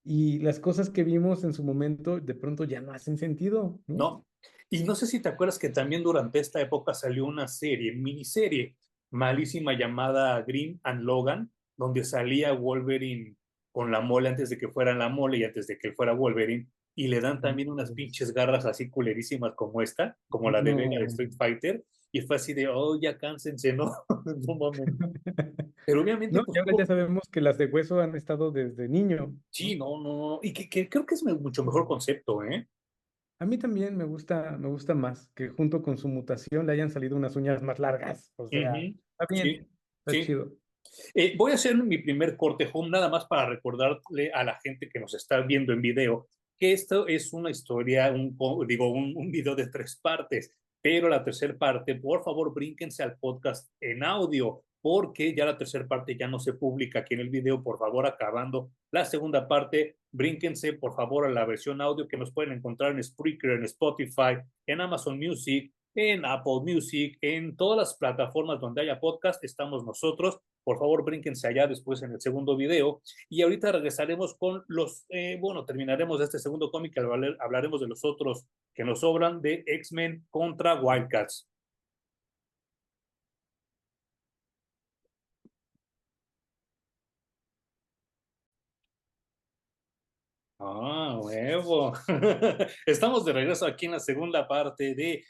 B: y las cosas que vimos en su momento de pronto ya no hacen sentido, ¿no?
A: ¿no? Y no sé si te acuerdas que también durante esta época salió una serie, miniserie, malísima llamada Green and Logan, donde salía Wolverine con la mole antes de que fuera la mole y antes de que él fuera Wolverine, y le dan también unas pinches garras así culerísimas como esta, como la de Vega de
B: No.
A: Street Fighter, y fue así de, oh, ya cánsense, ¿no? No mames. Pero obviamente,
B: No,
A: pues
B: y ahora ya
A: tuvo,
B: sabemos que las de hueso han estado desde niño,
A: sí,
B: ¿no?
A: no, no, no, y que creo que es mucho mejor concepto, ¿eh?
B: A mí también me gusta más que junto con su mutación le hayan salido unas uñas más largas. O sea,
A: Ujú.
B: está bien,
A: Sí,
B: está
A: sí.
B: chido.
A: Voy a hacer mi primer corte home, nada más para recordarle a la gente que nos está viendo en video que esto es una historia, un video de tres partes, pero la tercera parte, por favor, brínquense al podcast en audio, porque ya la tercera parte ya no se publica aquí en el video. Por favor, acabando la segunda parte, brínquense, por favor, a la versión audio que nos pueden encontrar en Spreaker, en Spotify, en Amazon Music, en Apple Music, en todas las plataformas donde haya podcast, estamos nosotros. Por favor, brínquense allá después en el segundo video. Y ahorita regresaremos con bueno, terminaremos este segundo cómic, hablaremos de los otros que nos sobran de X-Men contra Wildcats. Ah. Huevo. Estamos de regreso aquí en la segunda parte de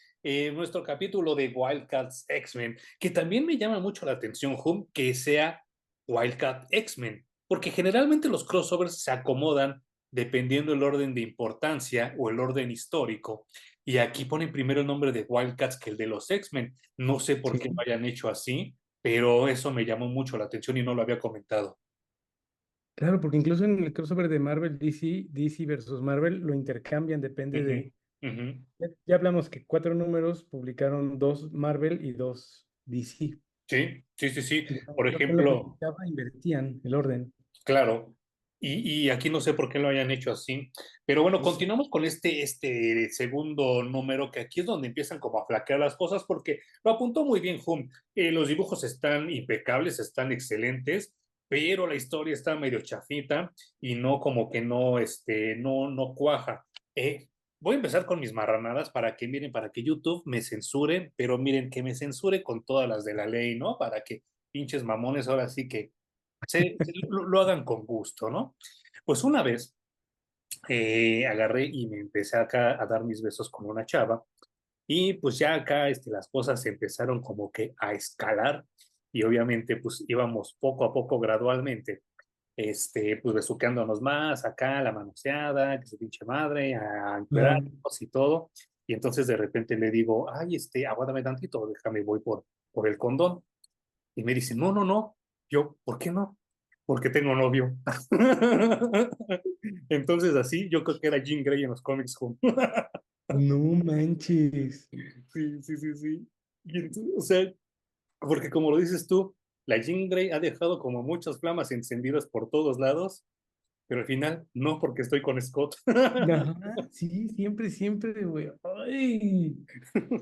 A: nuestro capítulo de Wildcats X-Men, que también me llama mucho la atención, Hum, que sea Wildcat X-Men, porque generalmente los crossovers se acomodan dependiendo el orden de importancia o el orden histórico. Y aquí ponen primero el nombre de Wildcats que el de los X-Men. No sé por qué lo
B: Sí.
A: hayan hecho así, pero eso me llamó mucho la atención y no lo había comentado.
B: Claro, porque incluso en el crossover de Marvel DC, DC versus Marvel, lo intercambian, depende
A: Ujú,
B: de...
A: ujú.
B: Ya hablamos que 4 números publicaron 2 Marvel y 2 DC.
A: Sí, sí, sí, sí.
B: Y
A: Por
B: creo que lo que
A: ejemplo,
B: tocaba invertían el orden.
A: claro, y aquí no sé por qué lo hayan hecho así, pero bueno, continuamos con este segundo número, que aquí es donde empiezan como a flaquear las cosas, porque lo apuntó muy bien Hum. Los dibujos están impecables, están excelentes, pero la historia está medio chafita y no como que no, no cuaja. Voy a empezar con mis marranadas para que miren, para que YouTube me censure, pero miren, que me censure con todas las de la ley, ¿no? Para que pinches mamones ahora sí que lo hagan con gusto, ¿no? Pues una vez agarré y me empecé acá a dar mis besos con una chava y pues ya acá las cosas se empezaron como que a escalar y obviamente pues íbamos poco a poco gradualmente, pues besuqueándonos más, acá la manoseada, que se pinche madre, a
B: Claro.
A: encuerarnos y todo. Y entonces de repente le digo, ay, aguárdame tantito, déjame, voy por el condón. Y me dice, no, no, no. Yo, ¿por qué no? Porque tengo novio. Entonces así, yo creo que era Jean Grey en los cómics.
B: No manches.
A: Sí, sí, sí, sí. O sea, porque como lo dices tú, la Jean Grey ha dejado como muchas flamas encendidas por todos lados, pero al final no, porque estoy con Scott.
B: Ajá, sí, siempre, siempre, güey. Ay,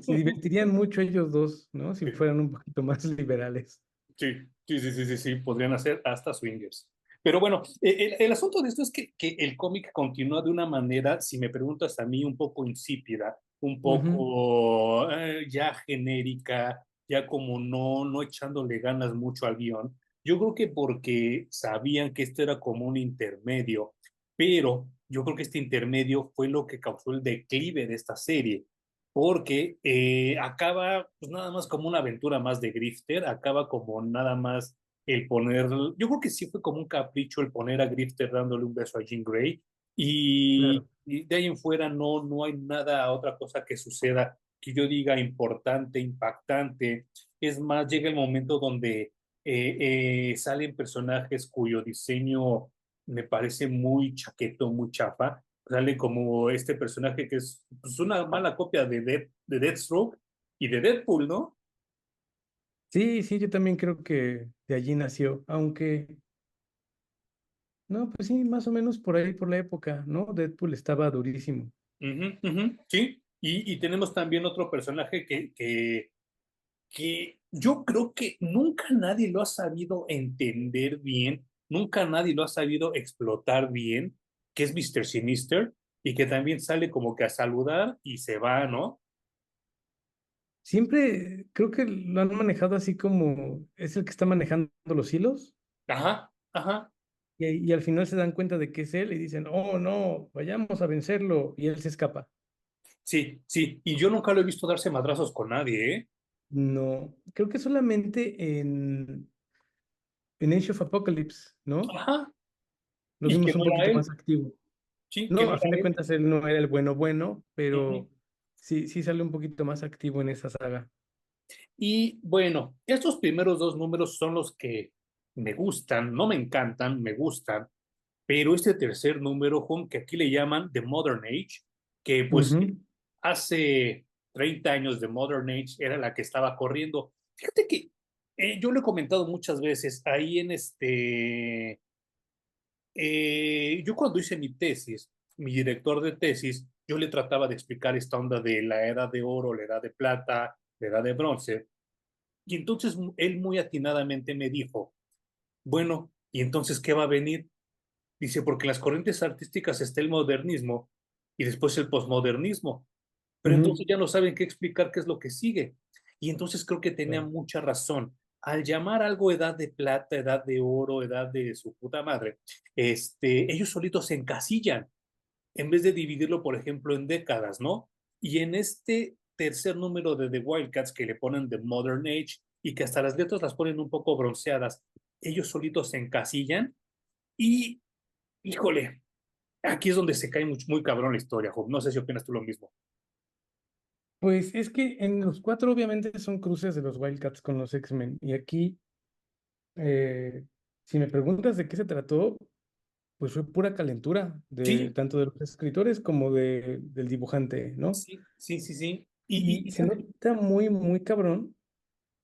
B: se divertirían mucho ellos dos, ¿no? Si fueran un poquito más liberales.
A: Sí, sí, sí, sí, sí, sí, podrían hacer hasta swingers. Pero bueno, el asunto de esto es que el cómic continúa de una manera, si me preguntas a mí, un poco insípida, un
B: Ujú.
A: poco ya genérica, ya como no echándole ganas mucho al guión. Yo creo que porque sabían que esto era como un intermedio, pero yo creo que este intermedio fue lo que causó el declive de esta serie porque acaba pues nada más como una aventura más de Grifter, acaba como nada más el poner, yo creo que sí fue como un capricho el poner a Grifter dándole un beso a Jean Grey
B: Claro.
A: y de ahí en fuera no hay nada, otra cosa que suceda que yo diga importante, impactante. Es más, llega el momento donde salen personajes cuyo diseño me parece muy chaqueto, muy chafa, sale como este personaje que es pues, una mala copia de Deathstroke y de Deadpool, ¿no?
B: Sí, sí, yo también creo que de allí nació, aunque, no, pues sí, más o menos por ahí, por la época, ¿no? Deadpool estaba durísimo.
A: Ujú, ujú, sí, y tenemos también otro personaje que yo creo que nunca nadie lo ha sabido entender bien, nunca nadie lo ha sabido explotar bien, que es Mr. Sinister, y que también sale como que a saludar y se va, ¿no?
B: Siempre creo que lo han manejado así como es el que está manejando los hilos
A: Ajá, ajá.
B: y al final se dan cuenta de que es él y dicen, oh no, vayamos a vencerlo y él se escapa.
A: Sí, sí, y yo nunca lo he visto darse madrazos con nadie, ¿eh?
B: No, creo que solamente en Age of Apocalypse, ¿no?
A: Ajá,
B: Lo
A: y que
B: vimos
A: no
B: un
A: era
B: poquito
A: él,
B: más activo.
A: sí, que
B: No,
A: no
B: a fin
A: era
B: de
A: él.
B: cuentas él no era el bueno bueno,
A: Ujú.
B: pero sí, sí sale un poquito más activo en esa saga.
A: Y bueno, estos primeros dos números son los que me gustan, no me encantan, me gustan, pero este tercer número, Juan, que aquí le llaman The Modern Age, que pues
B: Ujú,
A: hace 30 años de Modern Age era la que estaba corriendo. Fíjate que yo lo he comentado muchas veces, ahí yo cuando hice mi tesis, mi director de tesis, yo le trataba de explicar esta onda de la edad de oro, la edad de plata, la edad de bronce, y entonces él muy atinadamente me dijo, bueno, ¿y entonces qué va a venir? Dice, porque en las corrientes artísticas está el modernismo y después el posmodernismo, pero
B: ujú.
A: entonces ya no saben qué explicar qué es lo que sigue. Y entonces creo que tenía
B: Claro.
A: mucha razón. Al llamar algo edad de plata, edad de oro, edad de su puta madre, ellos solitos se encasillan. en vez de dividirlo, por ejemplo, en décadas, ¿no? Y en este tercer número de The Wildcats que le ponen The Modern Age y que hasta las letras las ponen un poco bronceadas, ellos solitos se encasillan y, híjole, aquí es donde se cae muy, muy cabrón la historia, Job. No sé si opinas tú lo mismo.
B: Pues es que en los cuatro obviamente son cruces de los Wildcats con los X-Men. Y aquí, eh, si me preguntas de qué se trató, pues fue pura calentura,
A: Sí,
B: tanto de los escritores como del dibujante, ¿no?
A: sí, sí, sí, sí.
B: Y se nota muy, muy cabrón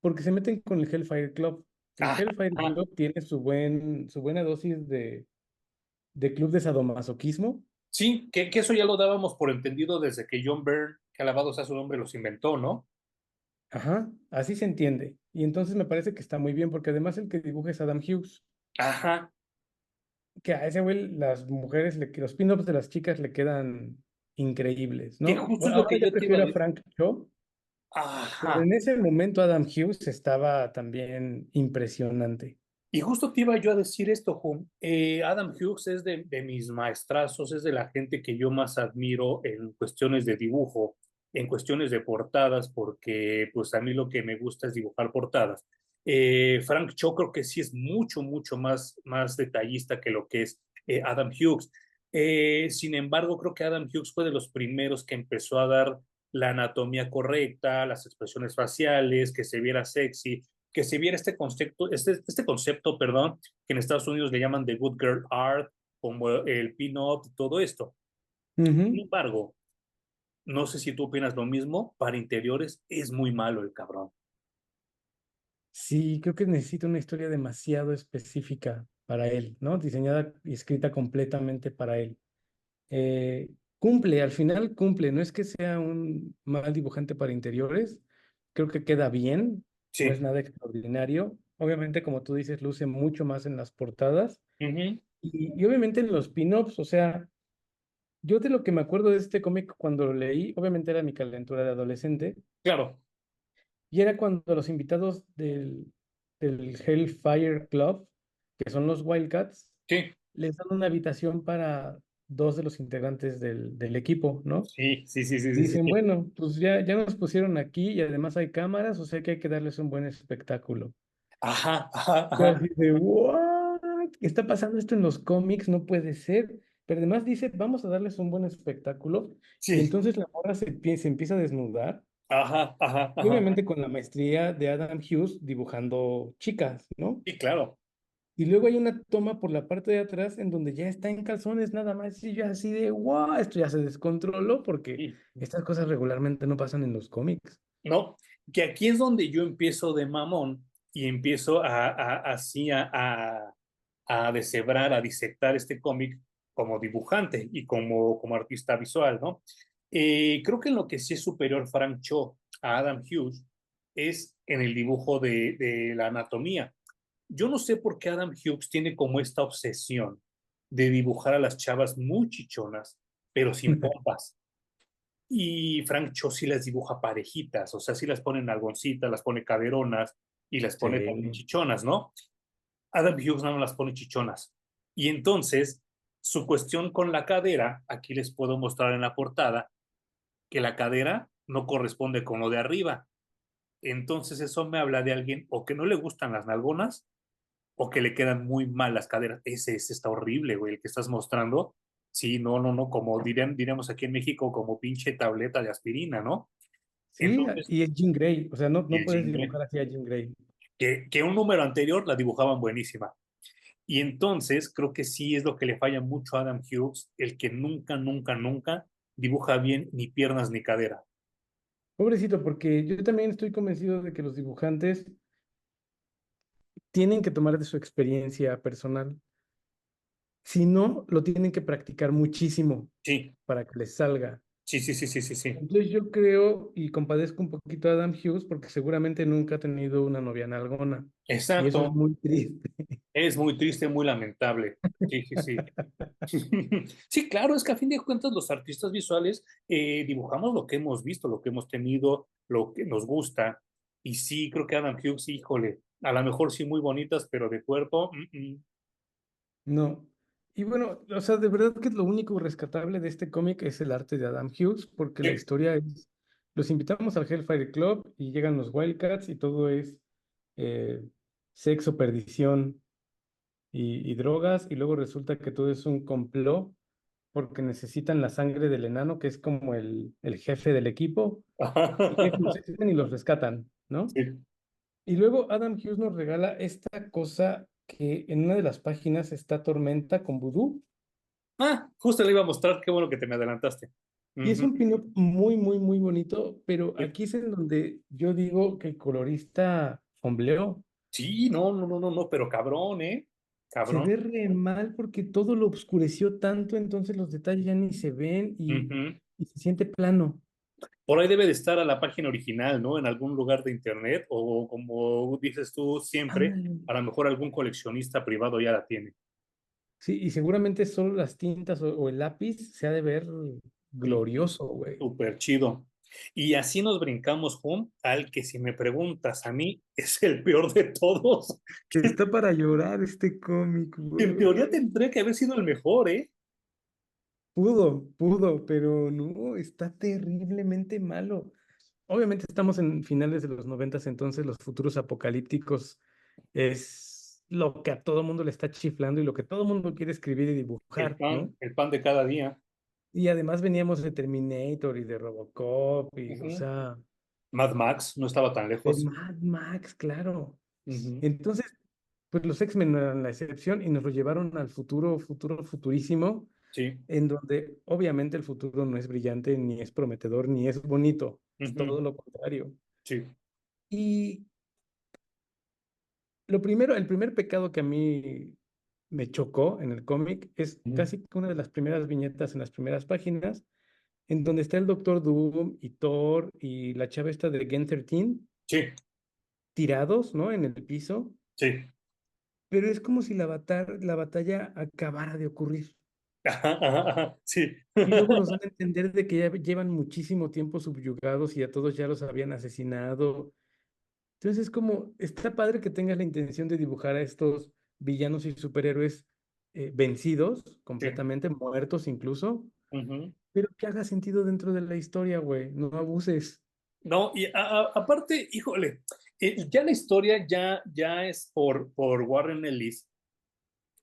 B: porque se meten con el Hellfire Club. El
A: ajá,
B: Hellfire
A: ajá.
B: Club tiene su buena dosis de club de sadomasoquismo.
A: Sí, que eso ya lo dábamos por entendido desde que John Byrne, que alabado sea su nombre, los inventó, ¿no?
B: Ajá, así se entiende. Y entonces me parece que está muy bien porque además el que dibuja es Adam Hughes,
A: Ajá,
B: que a ese güey las mujeres, los pin-ups de las chicas le quedan increíbles,
A: que
B: ¿no?
A: justo es lo
B: Ahora
A: que
B: ya
A: yo te iba a
B: prefiero a
A: decir.
B: Frank Cho, pero
A: Ajá.
B: en ese momento Adam Hughes estaba también impresionante.
A: Y justo te iba yo a decir esto, Jun. Adam Hughes es de mis maestrazos, es de la gente que yo más admiro en cuestiones de dibujo, en cuestiones de portadas, porque pues a mí lo que me gusta es dibujar portadas. Frank Cho creo que sí es mucho, mucho más detallista que lo que es Adam Hughes. Sin embargo, creo que Adam Hughes fue de los primeros que empezó a dar la anatomía correcta, las expresiones faciales, que se viera sexy, que se viera este concepto, perdón, que en Estados Unidos le llaman The Good Girl Art, como el pin-up, todo esto. Sin
B: Ujú.
A: embargo, no sé si tú opinas lo mismo, para interiores es muy malo el cabrón.
B: Sí, creo que necesita una historia demasiado específica para él, ¿no? Diseñada y escrita completamente para él. Cumple, al final cumple, no es que sea un mal dibujante para interiores, creo que queda bien, no es
A: Sí.
B: nada extraordinario. Obviamente, como tú dices, luce mucho más en las portadas
A: Ujú.
B: y obviamente en los pin-ups, o sea, yo de lo que me acuerdo de este cómic cuando lo leí, obviamente era mi calentura de adolescente,
A: Claro,
B: y era cuando los invitados del Hellfire Club, que son los Wildcats,
A: sí,
B: les dan una habitación para dos de los integrantes del equipo, ¿no?
A: sí, sí, sí, sí, sí,
B: Dicen,
A: sí.
B: bueno, pues ya nos pusieron aquí y además hay cámaras, o sea que hay que darles un buen espectáculo.
A: Ajá, ajá,
B: Yo
A: ajá.
B: así de, ¿what? ¿Qué está pasando esto en los cómics? No puede ser. Pero además dice, vamos a darles un buen espectáculo. Y
A: Sí,
B: entonces la morra se empieza a desnudar.
A: ajá, ajá,
B: Y
A: ajá.
B: obviamente con la maestría de Adam Hughes dibujando chicas, ¿no?
A: Sí, claro.
B: Y luego hay una toma por la parte de atrás en donde ya está en calzones nada más. Y yo así de, wow, esto ya se descontroló porque
A: Sí.
B: estas cosas regularmente no pasan en los cómics.
A: ¿No? Que aquí es donde yo empiezo de mamón y empiezo así a deshebrar, a disectar este cómic como dibujante y como artista visual, ¿no? Creo que en lo que sí es superior Frank Cho a Adam Hughes es en el dibujo de la anatomía. Yo no sé por qué Adam Hughes tiene como esta obsesión de dibujar a las chavas muy chichonas, pero sin pompas. Y Frank Cho sí las dibuja parejitas, o sea, sí las pone nalgoncitas, las pone caderonas y las pone también
B: Sí.
A: chichonas, ¿no? Adam Hughes no las pone chichonas. Y entonces, su cuestión con la cadera, aquí les puedo mostrar en la portada, que la cadera no corresponde con lo de arriba. Entonces, eso me habla de alguien o que no le gustan las nalgonas o que le quedan muy mal las caderas. Ese está horrible, güey, el que estás mostrando. Sí, no, no, no, como diremos aquí en México, como pinche tableta de aspirina, ¿no?
B: Sí,
A: Entonces,
B: y es Jean Grey, o sea,
A: y
B: no
A: el
B: puedes
A: Jean Grey,
B: dibujar así a Jean Grey.
A: que un número anterior la dibujaban buenísima. Y entonces creo que sí es lo que le falla mucho a Adam Hughes, el que nunca, nunca, nunca dibuja bien ni piernas ni cadera.
B: Pobrecito, porque yo también estoy convencido de que los dibujantes tienen que tomar de su experiencia personal. Si no, lo tienen que practicar muchísimo
A: Sí,
B: para que les salga.
A: sí, sí, sí, sí, sí, sí.
B: Entonces yo creo y compadezco un poquito a Adam Hughes porque seguramente nunca ha tenido una novia nalgona. Y eso es
A: Exacto.
B: muy triste.
A: Es muy triste, muy lamentable. Sí, sí, sí. Sí, claro, es que a fin de cuentas los artistas visuales dibujamos lo que hemos visto, lo que hemos tenido, lo que nos gusta. Y sí, creo que Adam Hughes, híjole, a lo mejor sí muy bonitas, pero de cuerpo,
B: No. Y bueno, o sea, de verdad que lo único rescatable de este cómic es el arte de Adam Hughes, porque la
A: Sí.
B: historia es, los invitamos al Hellfire Club y llegan los Wildcats y todo es eh, sexo, perdición y drogas, y luego resulta que todo es un complot porque necesitan la sangre del enano, que es como el jefe del equipo, y llegan los X-Men y los rescatan, ¿no?
A: Sí.
B: Y luego Adam Hughes nos regala esta cosa que en una de las páginas está Tormenta con vudú.
A: Ah, justo le iba a mostrar, qué bueno que te me adelantaste.
B: Y es
A: Ujú.
B: un pin-up muy, muy, muy bonito, pero
A: Sí,
B: aquí es en donde yo digo que el colorista sombleó.
A: sí, no, no, no, no, no, pero cabrón, ¿eh?
B: Se
A: Cabrón.
B: ve re mal porque todo lo oscureció tanto, entonces los detalles ya ni se ven
A: Ujú.
B: y se siente plano.
A: Por ahí debe de estar a la página original, ¿no? En algún lugar de internet o como dices tú siempre,
B: Ándale.
A: a lo mejor algún coleccionista privado ya la tiene.
B: Sí, y seguramente solo las tintas o el lápiz se ha de ver
A: Ujú.
B: glorioso, güey.
A: Súper chido. Y así nos brincamos, Juan, al que si me preguntas a mí es el peor de todos.
B: Está para llorar este cómic,
A: En teoría
B: güey.
A: tendría que haber sido el mejor, ¿eh?
B: Pudo, pero no, está terriblemente malo. Obviamente estamos en finales de los noventas, entonces los futuros apocalípticos es lo que a todo mundo le está chiflando y lo que todo mundo quiere escribir y dibujar, ¿no?
A: El pan de cada día.
B: Y además veníamos de Terminator y de Robocop y, o
A: Ujú.
B: sea,
A: Mad Max no estaba tan
B: de
A: lejos.
B: Mad Max, claro.
A: Ujú.
B: Entonces, pues los X-Men no eran la excepción y nos lo llevaron al futurísimo,
A: Sí.
B: en donde obviamente el futuro no es brillante, ni es prometedor, ni es bonito, es
A: Ujú.
B: todo lo contrario.
A: Sí.
B: Y lo primero, el primer pecado que a mí me chocó en el cómic es
A: Ujú.
B: casi que una de las primeras viñetas en las primeras páginas, en donde está el Doctor Doom y Thor y la chava esta de Gen 13
A: Sí.
B: tirados, ¿no? En el piso,
A: Sí.
B: pero es como si la batalla acabara de ocurrir.
A: Ajá, ajá, ajá. Sí.
B: Y luego nos dan a entender de que ya llevan muchísimo tiempo subyugados y a todos ya los habían asesinado. Entonces es como, está padre que tengas la intención de dibujar a estos villanos y superhéroes vencidos,
A: Sí.
B: completamente muertos incluso,
A: Ujú.
B: pero que haga sentido dentro de la historia, güey, no abuses.
A: No, y aparte, híjole, ya la historia ya es por Warren Ellis,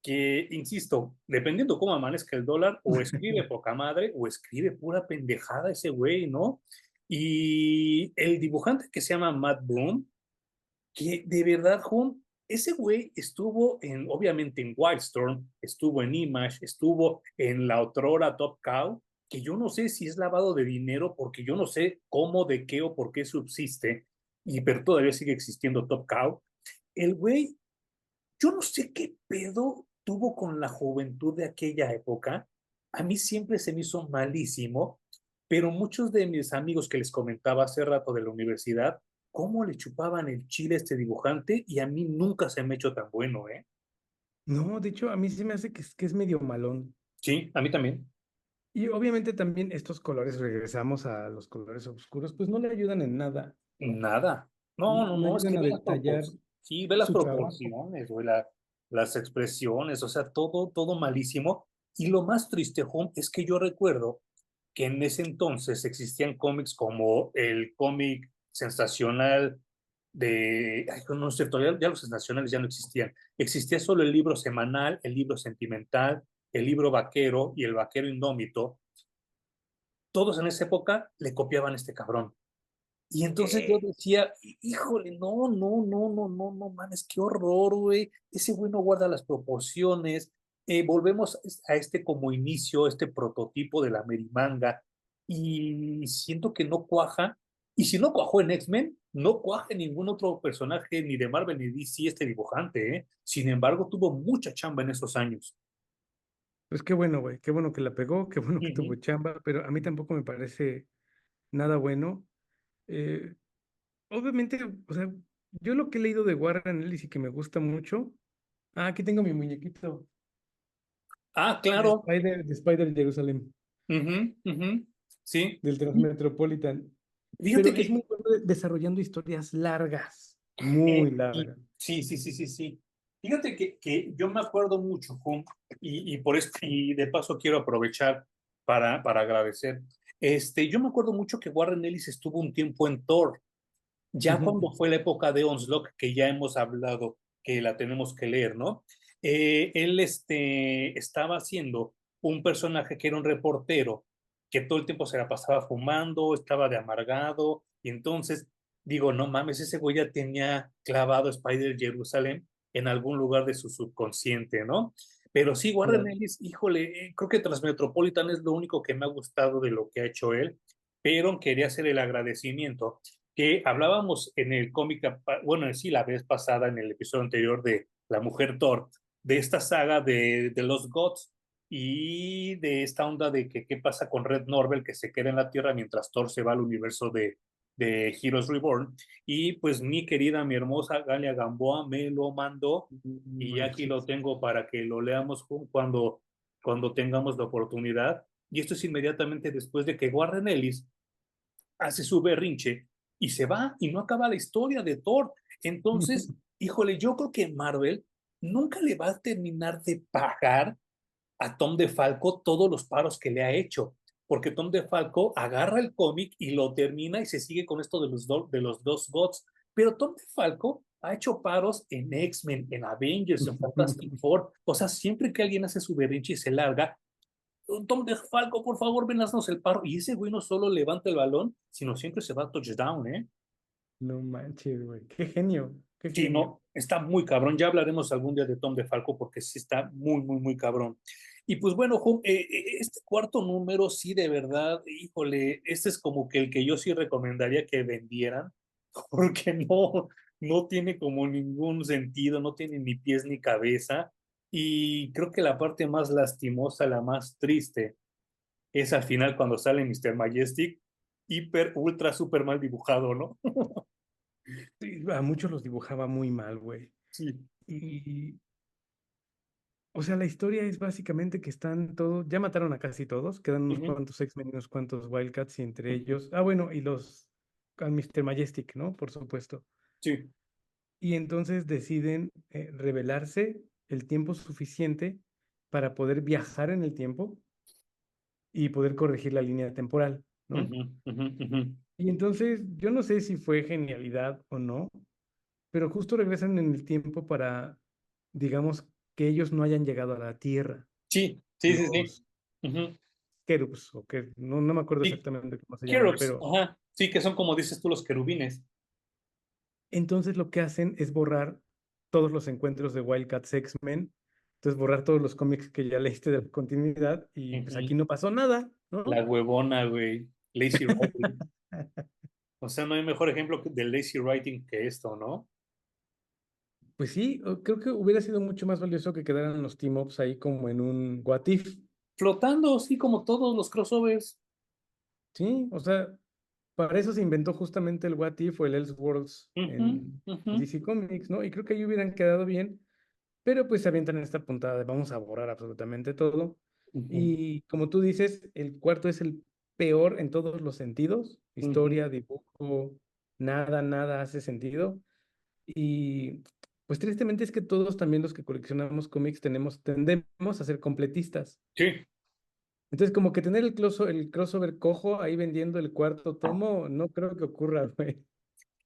A: que, insisto, dependiendo cómo amanezca el dólar, o escribe poca madre o escribe pura pendejada ese güey, ¿no? Y el dibujante que se llama Matt Boom, que de verdad, Jun, ese güey estuvo obviamente en Wildstorm, estuvo en Image, estuvo en la otrora Top Cow, que yo no sé si es lavado de dinero, porque yo no sé cómo, de qué o por qué subsiste, pero todavía sigue existiendo Top Cow. El güey, yo no sé qué pedo tuvo con la juventud de aquella época. A mí siempre se me hizo malísimo, pero muchos de mis amigos que les comentaba hace rato de la universidad, cómo le chupaban el chile a este dibujante y a mí nunca se me ha hecho tan bueno, ¿eh?
B: No, de hecho, a mí se me hace que es medio malón.
A: Sí, a mí también.
B: Y obviamente también estos colores, regresamos a los colores oscuros, pues no le ayudan en nada,
A: Nada. No,
B: no,
A: no,
B: no
A: no, es que
B: ayudan a
A: ve las
B: detallar
A: proporciones. Sí, ve las
B: su trabajo.
A: proporciones, güey, las expresiones, o sea, todo malísimo. Y lo más triste, Juan, es que yo recuerdo que en ese entonces existían cómics como el cómic sensacional ay, no es cierto, ya los sensacionales ya no existían. Existía solo el libro semanal, el libro sentimental, el libro vaquero y el vaquero indómito. Todos en esa época le copiaban a este cabrón. Y entonces yo decía, híjole, no, no, no, no, no, no mames, qué horror, güey. Ese güey no guarda las proporciones. Volvemos a este como inicio, este prototipo de la Merimanga. Y siento que no cuaja. Y si no cuajó en X-Men, no cuaja en ningún otro personaje, ni de Marvel ni DC, este dibujante, ¿eh? Sin embargo, tuvo mucha chamba en esos años.
B: Pues qué bueno, güey, qué bueno que la pegó, qué bueno que tuvo
A: Ujú.
B: chamba, pero a mí tampoco me parece nada bueno. Eh, Obviamente, o sea, yo lo que he leído de Warren Ellis y que me gusta mucho, aquí tengo mi muñequito
A: Ah, claro.
B: De Spider Jerusalem,
A: Ujú, ujú. Sí.
B: del Transmetropolitan,
A: Fíjate
B: pero es
A: que
B: muy bueno desarrollando historias largas, muy
A: sí,
B: largas.
A: sí, sí, sí, sí, sí. Fíjate que yo me acuerdo mucho, Jun, y por esto, y de paso quiero aprovechar para agradecer. Yo me acuerdo mucho que Warren Ellis estuvo un tiempo en Thor, ya
B: Ujú.
A: cuando fue la época de Onslaught, que ya hemos hablado, que la tenemos que leer, ¿no? Él estaba haciendo un personaje que era un reportero, que todo el tiempo se la pasaba fumando, estaba de amargado, y entonces digo, no mames, ese güey ya tenía clavado Spider Jerusalem en algún lugar de su subconsciente, ¿no? Pero sí, Warren
B: Claro.
A: Ellis, híjole, creo que Transmetropolitan es lo único que me ha gustado de lo que ha hecho él, pero quería hacer el agradecimiento que hablábamos en el cómic, bueno, sí, la vez pasada, en el episodio anterior de La Mujer Thor, de esta saga de los Gods y de esta onda de que qué pasa con Red Norvel que se queda en la Tierra mientras Thor se va al universo de Heroes Reborn. Y pues mi querida, mi hermosa Galia Gamboa me lo mandó
B: No
A: y aquí lo
B: manches.
A: tengo para que lo leamos cuando tengamos la oportunidad. Y esto es inmediatamente después de que Warren Ellis hace su berrinche y se va y no acaba la historia de Thor. Entonces, híjole, yo creo que Marvel nunca le va a terminar de pagar a Tom DeFalco todos los paros que le ha hecho, porque Tom DeFalco agarra el cómic y lo termina y se sigue con esto de los dos gods, pero Tom DeFalco ha hecho paros en X-Men, en Avengers, en Fantastic Four, o sea, siempre que alguien hace su berrinche y se larga, Tom DeFalco, por favor, ven, haznos el paro. Y ese güey no solo levanta el balón, sino siempre se va a touchdown, ¿eh?
B: No manches, güey. Qué genio, qué
A: Sí,
B: genio.
A: no, está muy cabrón. Ya hablaremos algún día de Tom DeFalco porque sí está muy, muy, muy cabrón. Y pues bueno, este cuarto número, sí, de verdad, híjole, este es como que el que yo sí recomendaría que vendieran, porque no tiene como ningún sentido, no tiene ni pies ni cabeza. Y creo que la parte más lastimosa, la más triste, es al final cuando sale Mr. Majestic, hiper, ultra, super mal dibujado, ¿no?
B: Sí, a muchos los dibujaba muy mal, güey.
A: Sí.
B: Y, o sea, la historia es básicamente que están todos, ya mataron a casi todos, quedan unos
A: Ujú,
B: cuantos X-Men y unos cuantos Wildcats, y entre ellos, bueno, y los, al Mr. Majestic, ¿no? Por supuesto.
A: sí.
B: Y entonces deciden revelarse el tiempo suficiente para poder viajar en el tiempo y poder corregir la línea temporal, ¿no?
A: Ujú, ujú, ujú.
B: Y entonces, yo no sé si fue genialidad o no, pero justo regresan en el tiempo para, digamos, que ellos no hayan llegado a la Tierra,
A: Sí, sí, sí, sí.
B: los
A: Ujú.
B: Kerups, o que no me acuerdo
A: Sí,
B: exactamente cómo se llaman,
A: Kerops,
B: pero
A: ajá. Sí, que son como dices tú los querubines.
B: entonces lo que hacen es borrar todos los encuentros de Wildcats X-Men, entonces borrar todos los cómics que ya leíste de la continuidad, y pues aquí
A: Ujú.
B: no pasó nada,
A: La
B: ¿no?
A: huevona, güey. Lazy writing. O sea, no hay mejor ejemplo de lazy writing que esto, ¿no?
B: Pues sí, creo que hubiera sido mucho más valioso que quedaran los team-ups ahí como en un what if.
A: Flotando, sí, como todos los crossovers.
B: Sí, o sea, para eso se inventó justamente el What If o el Elseworlds
A: Ujú,
B: en
A: ujú,
B: DC Comics, ¿no? Y creo que ahí hubieran quedado bien, pero pues se avientan esta puntada de vamos a borrar absolutamente todo.
A: ujú,
B: Y como tú dices, el cuarto es el peor en todos los sentidos,
A: ujú.
B: historia, dibujo, nada hace sentido. Y pues tristemente es que todos también los que coleccionamos cómics tendemos a ser completistas.
A: Sí.
B: Entonces, como que tener el crossover cojo ahí vendiendo el cuarto tomo, no creo que ocurra, güey.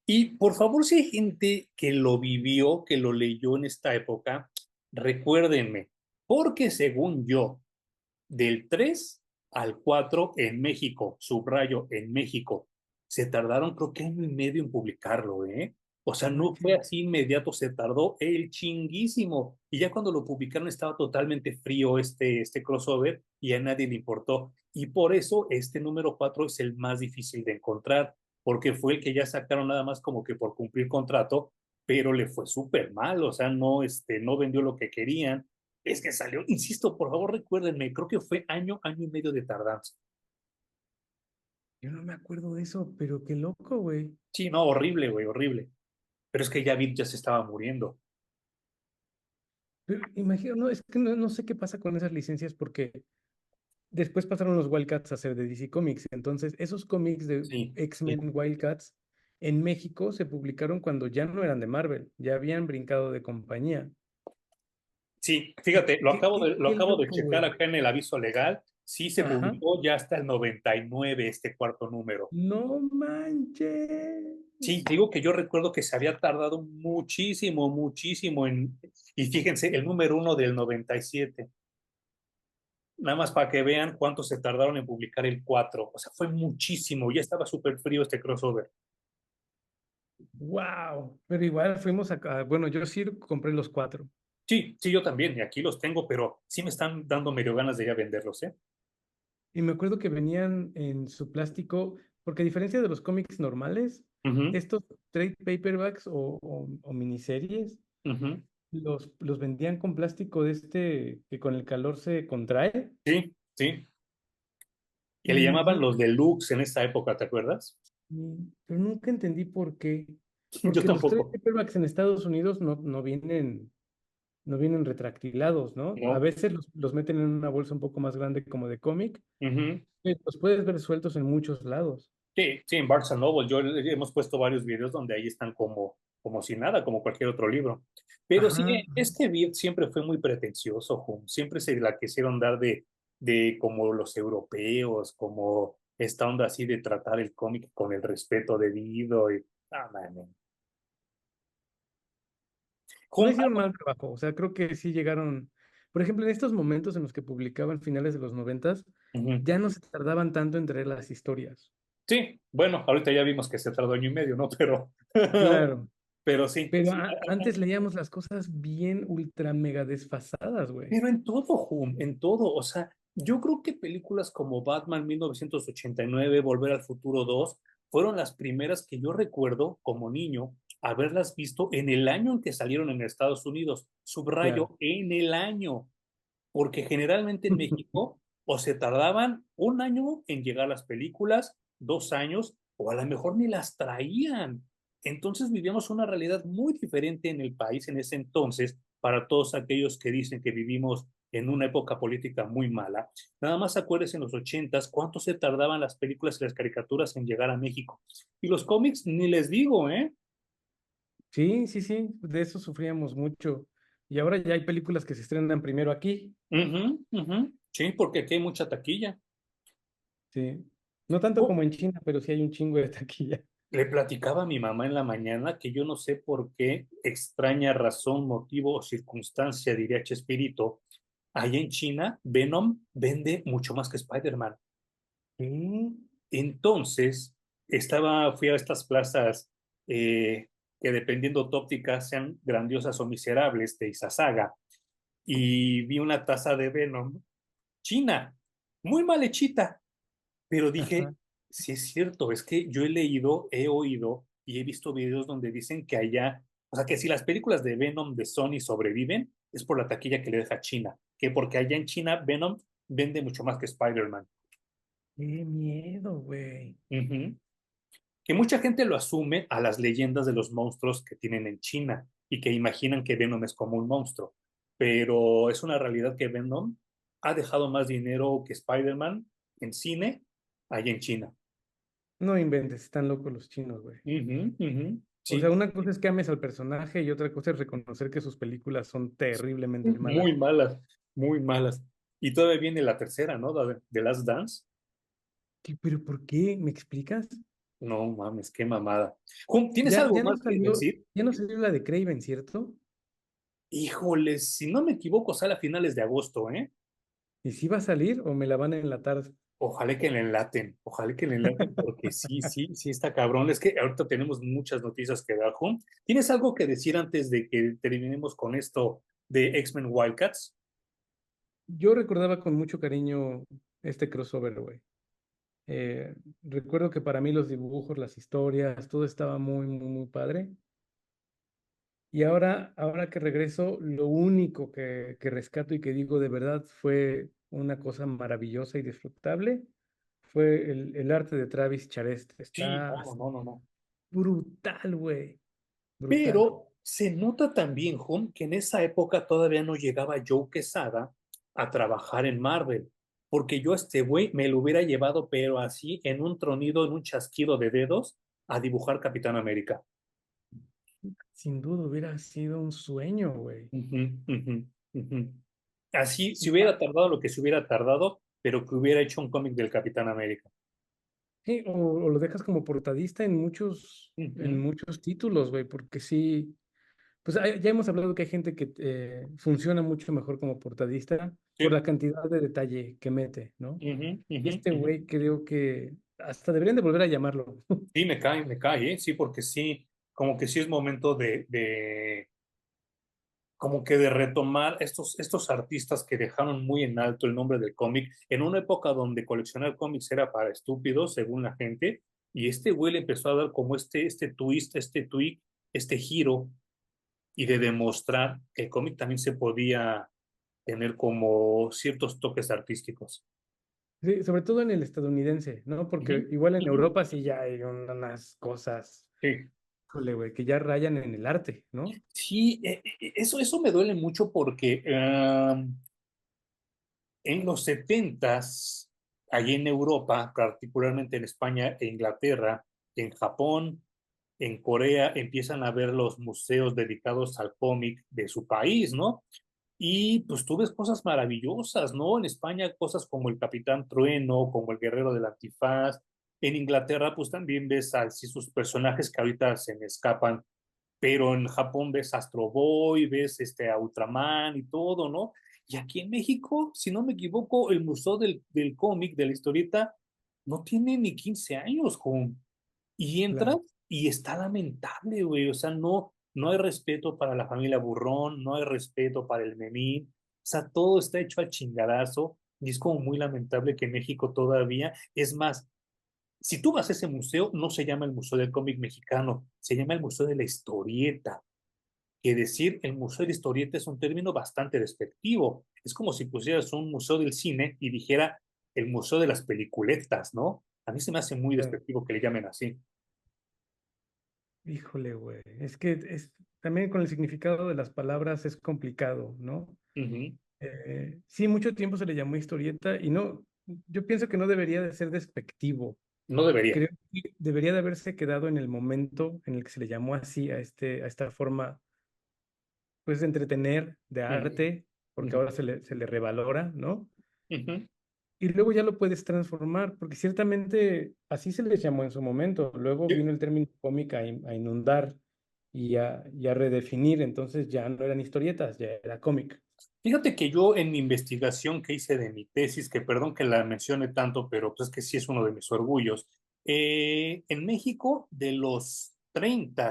A: Y por favor, si hay gente que lo vivió, que lo leyó en esta época, recuérdenme, porque según yo, del 3 al 4 en México, subrayo en México, se tardaron creo que año y medio en publicarlo, ¿eh? O sea,
B: No
A: no fue
B: manches.
A: así inmediato, se tardó el chinguísimo. Y ya cuando lo publicaron estaba totalmente frío este crossover y a nadie le importó. Y por eso este número 4 es el más difícil de encontrar, porque fue el que ya sacaron nada más como que por cumplir contrato, pero le fue súper mal, o sea, no vendió lo que querían. Es que salió, insisto, por favor recuérdenme, creo que fue año y medio de tardanza.
B: Yo no me acuerdo de eso, pero qué loco, güey.
A: Sí, no, horrible, güey, horrible. Pero es que ya Vid ya se estaba muriendo.
B: Pero imagino, no, es que no sé qué pasa con esas licencias porque después pasaron los Wildcats a ser de DC Comics. Entonces, esos cómics de
A: Sí, sí.
B: X-Men Wildcats en México se publicaron cuando ya no eran de Marvel, ya habían brincado de compañía.
A: Sí, fíjate, lo
B: Qué
A: acabo de
B: loco,
A: checar
B: güey.
A: acá en el aviso legal. Sí se
B: Ajá.
A: publicó ya hasta el 99 este cuarto número.
B: No
A: Sí,
B: manches.
A: digo que yo recuerdo que se había tardado muchísimo, muchísimo en, y fíjense, el número uno del 97. Nada más para que vean cuánto se tardaron en publicar el 4. O sea, fue muchísimo, ya estaba súper frío este crossover.
B: Wow. Pero igual fuimos acá. Bueno, yo sí compré los cuatro.
A: Sí, sí, yo también, y aquí los tengo, pero sí me están dando medio ganas de ya venderlos, ¿eh?
B: Y me acuerdo que venían en su plástico, porque a diferencia de los cómics normales,
A: Ujú,
B: estos trade paperbacks o miniseries
A: ujú.
B: los vendían con plástico de este que con el calor se contrae.
A: Sí, sí, que le
B: Y
A: llamaban
B: no,
A: los deluxe en esa época, ¿te acuerdas?
B: pero nunca entendí por qué.
A: Yo
B: Porque los trade
A: tampoco,
B: paperbacks en Estados Unidos no vienen retractilados, ¿no? A
A: ¿no?
B: veces los meten en una bolsa un poco más grande como de cómic.
A: Ujú.
B: Los puedes ver sueltos en muchos lados.
A: Sí, sí, en Barnes Noble, hemos puesto varios videos donde ahí están como si nada, como cualquier otro libro. Pero sí,
B: Ajá.
A: este beat siempre fue muy pretencioso, siempre se la quisieron dar de como los europeos, como esta onda así de tratar el cómic con el respeto debido y, man.
B: No
A: Hum,
B: hicieron mal trabajo, o sea, creo que sí llegaron, por ejemplo, en estos momentos en los que publicaban finales de los noventas,
A: ujú.
B: ya no se tardaban tanto en traer las historias.
A: Sí, bueno, ahorita ya vimos que se tardó año y medio, ¿no? Pero,
B: Claro,
A: pero sí,
B: pero
A: sí.
B: antes leíamos las cosas bien ultra mega desfasadas, güey.
A: Pero en todo, en todo. O sea, yo creo que películas como Batman 1989, Volver al Futuro 2, fueron las primeras que yo recuerdo como niño haberlas visto en el año en que salieron en Estados Unidos.
B: Claro.
A: Subrayo, en el año, porque generalmente en México o se tardaban un año en llegar las películas, 2 años, o a lo mejor ni las traían. Entonces vivíamos una realidad muy diferente en el país en ese entonces para todos aquellos que dicen que vivimos en una época política muy mala. Nada más acuérdense en los 80s cuánto se tardaban las películas y las caricaturas en llegar a México. Y los cómics, ni les digo, ¿eh?
B: Sí, sí, sí, de eso sufríamos mucho. Y ahora ya hay películas que se estrenan primero aquí,
A: Sí, porque aquí hay mucha taquilla.
B: sí. No tanto como en China, pero sí hay un chingo de taquilla.
A: Le platicaba a mi mamá en la mañana que yo no sé por qué, extraña razón, motivo o circunstancia, diría Chespirito, allá en China, Venom vende mucho más que Spider-Man.
B: Sí.
A: Entonces, fui a estas plazas que dependiendo tu óptica sean grandiosas o miserables de Izazaga y vi una taza de Venom china, muy mal hechita, pero dije,
B: Ajá.
A: sí es cierto, es que yo he leído, he oído y he visto videos donde dicen que allá, o sea, que si las películas de Venom de Sony sobreviven, es por la taquilla que le deja China, que porque allá en China Venom vende mucho más que Spider-Man.
B: Qué miedo, güey.
A: Ujú. Que mucha gente lo asume a las leyendas de los monstruos que tienen en China y que imaginan que Venom es como un monstruo, pero es una realidad que Venom ha dejado más dinero que Spider-Man en cine allá en China.
B: No inventes, están locos los chinos, güey.
A: Ujú, ujú.
B: O sea,
A: Sí,
B: una cosa es que ames al personaje y otra cosa es reconocer que sus películas son terriblemente malas.
A: muy malas, muy malas. Y todavía viene la tercera, ¿no? De Last Dance.
B: ¿Pero por qué? ¿Me explicas?
A: No mames, qué mamada. ¿Tienes
B: Ya,
A: algo más que decir?
B: ya no salió la de Craven, ¿cierto?
A: Híjoles, si no me equivoco, sale a finales de agosto, ¿eh?
B: ¿Y si va a salir o me la van a enlatar?
A: Ojalá que le enlaten, porque sí, sí, sí está cabrón. Es que ahorita tenemos muchas noticias que dar, Hum. ¿Tienes algo que decir antes de que terminemos con esto de X-Men Wildcats?
B: Yo recordaba con mucho cariño este crossover, güey. Recuerdo que para mí los dibujos, las historias, todo estaba muy, muy, muy padre. Y ahora que regreso, lo único que rescato y que digo de verdad fue una cosa maravillosa y disfrutable, fue el arte de Travis Charest.
A: Sí,
B: Está
A: no, no, no, no, no.
B: brutal, güey. Brutal.
A: Pero se nota también, Hum, que en esa época todavía no llegaba Joe Quesada a trabajar en Marvel, porque yo a este güey me lo hubiera llevado, pero así, en un tronido, en un chasquido de dedos, a dibujar Capitán América.
B: Sin duda hubiera sido un sueño, güey.
A: Ujú, ujú. Ujú. Así, si
B: Ya,
A: hubiera tardado lo que se hubiera tardado, pero que hubiera hecho un cómic del Capitán América.
B: sí, o lo dejas como portadista en
A: Ujú.
B: muchos títulos, güey, porque sí, pues ya hemos hablado que hay gente que funciona mucho mejor como portadista por
A: Sí.
B: la cantidad de detalle que mete, ¿no?
A: Ujú,
B: Y
A: ujú,
B: este
A: ujú.
B: güey creo que hasta deberían de volver a llamarlo.
A: Sí, me cae, ¿eh? Sí, porque sí, como que sí es momento como que de retomar estos artistas que dejaron muy en alto el nombre del cómic en una época donde coleccionar cómics era para estúpidos, según la gente, y este güey le empezó a dar como este twist, este tweak, este giro, y de demostrar que el cómic también se podía tener como ciertos toques artísticos.
B: Sí, sobre todo en el estadounidense, ¿no?
A: Ujú,
B: Porque igual en
A: ujú.
B: Europa sí ya hay unas cosas,
A: Sí.
B: híjole, güey, que ya rayan en el arte, ¿no?
A: Sí, eso me duele mucho porque en los setentas, allí en Europa, particularmente en España e Inglaterra, en Japón, en Corea, empiezan a ver los museos dedicados al cómic de su país, ¿no? Y pues tú ves cosas maravillosas, ¿no? En España cosas como el Capitán Trueno, como el Guerrero del Antifaz. En Inglaterra pues también ves así sus personajes que ahorita se me escapan, pero en Japón ves Astro Boy, ves a Ultraman y todo, ¿no? Y aquí en México, si no me equivoco, el Museo del Cómic, de la historieta, no tiene ni 15 años, con y entras
B: Claro.
A: y está lamentable, güey. O sea, no hay respeto para la familia Burrón, no hay respeto para el Memín. O sea, todo está hecho al chingadazo y es como muy lamentable que México todavía, es más, si tú vas a ese museo, no se llama el Museo del Cómic Mexicano, se llama el Museo de la Historieta. Que decir el Museo de la Historieta es un término bastante despectivo. Es como si pusieras un museo del cine y dijera el Museo de las Peliculetas, ¿no? A mí se me hace muy
B: Claro.
A: despectivo que le llamen así.
B: Híjole, güey. Es que también con el significado de las palabras es complicado, ¿no?
A: Ujú.
B: Sí, mucho tiempo se le llamó historieta y no, yo pienso que no debería de ser despectivo.
A: No debería.
B: Creo que debería de haberse quedado en el momento en el que se le llamó así a esta forma, pues, de entretener, de
A: Ujú,
B: arte, porque
A: ujú,
B: ahora se le revalora, ¿no?
A: ujú.
B: Y luego ya lo puedes transformar, porque ciertamente así se les llamó en su momento. Luego
A: Yo-
B: vino el término cómic a inundar y a redefinir, entonces ya no eran historietas, ya era cómic.
A: Fíjate que yo en mi investigación que hice de mi tesis, que perdón que la mencione tanto, pero pues es que sí es uno de mis orgullos, en México de los 30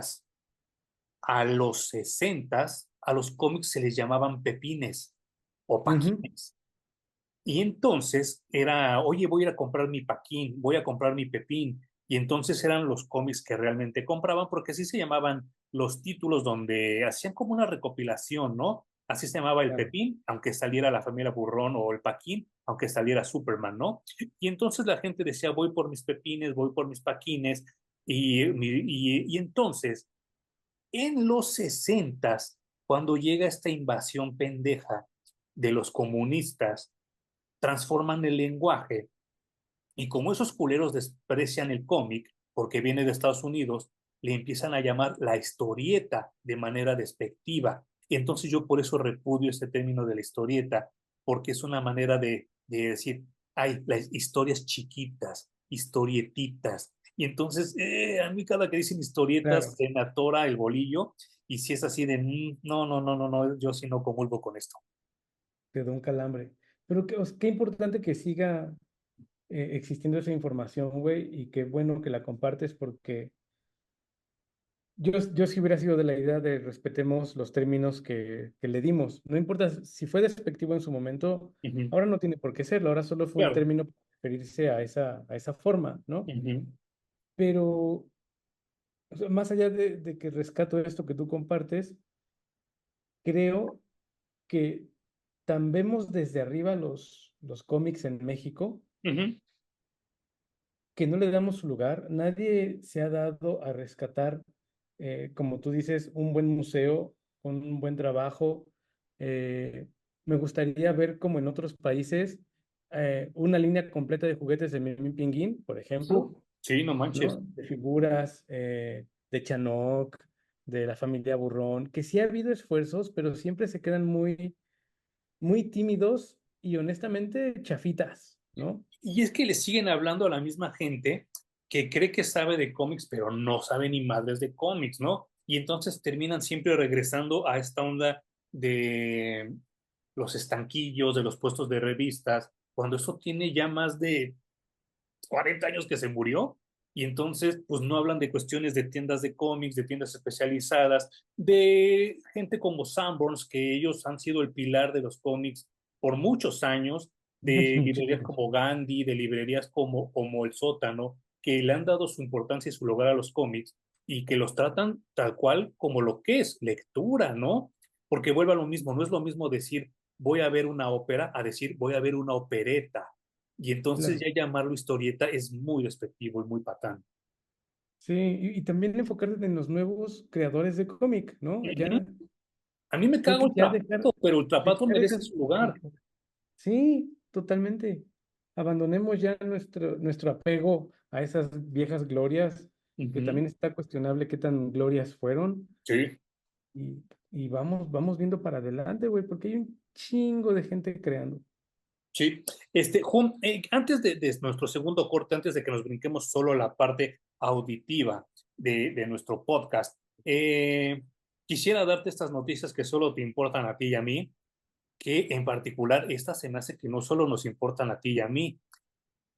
A: a los 60 a los cómics se les llamaban pepines o
B: Ujú,
A: paquines. Y entonces era, oye, voy a ir a comprar mi paquín, voy a comprar mi pepín. Y entonces eran los cómics que realmente compraban, porque así se llamaban los títulos donde hacían como una recopilación, ¿no? Así se llamaba el
B: claro.
A: pepín, aunque saliera la familia Burrón, o el paquín, aunque saliera Superman, ¿no? Y entonces la gente decía, voy por mis pepines, voy por mis paquines. Y entonces, en los sesentas, cuando llega esta invasión pendeja de los comunistas, transforman el lenguaje y como esos culeros desprecian el cómic porque viene de Estados Unidos, le empiezan a llamar la historieta de manera despectiva. Y entonces yo por eso repudio este término de la historieta, porque es una manera de decir, hay las historias chiquitas, historietitas. Y entonces, a mí cada que dicen historietas
B: Claro,
A: se me atora el bolillo y si es así de, no, no, no, no, no, yo sí no comulgo con esto.
B: te da un calambre. Pero qué importante que siga existiendo esa información, güey, y qué bueno que la compartes porque yo sí hubiera sido de la idea de respetemos los términos que le dimos. No importa si fue despectivo en su momento,
A: Uh -huh.
B: ahora no tiene por qué serlo, ahora solo fue un
A: Claro.
B: término para referirse a esa forma, ¿no?
A: Uh -huh.
B: Pero o sea, más allá de que rescato esto que tú compartes, creo que tan vemos desde arriba los cómics en México
A: Uh -huh.
B: que no le damos su lugar. Nadie se ha dado a rescatar, como tú dices, un buen museo con un buen trabajo. Eh, Me gustaría ver como en otros países una línea completa de juguetes de Mimi Pinguín, por ejemplo,
A: Sí, no manches.
B: ¿no? De figuras, de Chanok, de la familia Burrón, que sí ha habido esfuerzos, pero siempre se quedan muy, muy tímidos y honestamente chafitas, ¿no?
A: Y es que le siguen hablando a la misma gente que cree que sabe de cómics, pero no sabe ni madres de cómics, ¿no? Y entonces terminan siempre regresando a esta onda de los estanquillos, de los puestos de revistas, cuando eso tiene ya más de 40 años que se murió. Y entonces, pues no hablan de cuestiones de tiendas de cómics, de tiendas especializadas, de gente como Sanborns, que ellos han sido el pilar de los cómics por muchos años, de librerías
B: Muchísimo.
A: como Gandhi, de librerías como El Sótano, que le han dado su importancia y su lugar a los cómics y que los tratan tal cual como lo que es, lectura, ¿no? Porque vuelve a lo mismo, no es lo mismo decir voy a ver una ópera a decir voy a ver una opereta. Y entonces
B: Claro.
A: ya llamarlo historieta es muy despectivo y muy patán.
B: Sí, y también enfocarte en los nuevos creadores de cómic, ¿no?
A: Ujú.
B: Ya,
A: A mí me
B: creo
A: cago
B: que
A: el
B: ya dejar,
A: Trapato, pero el Trapato
B: dejar
A: merece
B: esas.
A: su lugar.
B: Sí, totalmente. Abandonemos ya nuestro apego a esas viejas glorias, que
A: Ujú.
B: también está cuestionable qué tan glorias fueron,
A: Sí,
B: y vamos viendo para adelante, güey, porque hay un chingo de gente creando.
A: sí. Antes de nuestro segundo corte, antes de que nos brinquemos solo la parte auditiva de nuestro podcast, quisiera darte estas noticias que solo te importan a ti y a mí, que en particular estas se me hace que no solo nos importan a ti y a mí.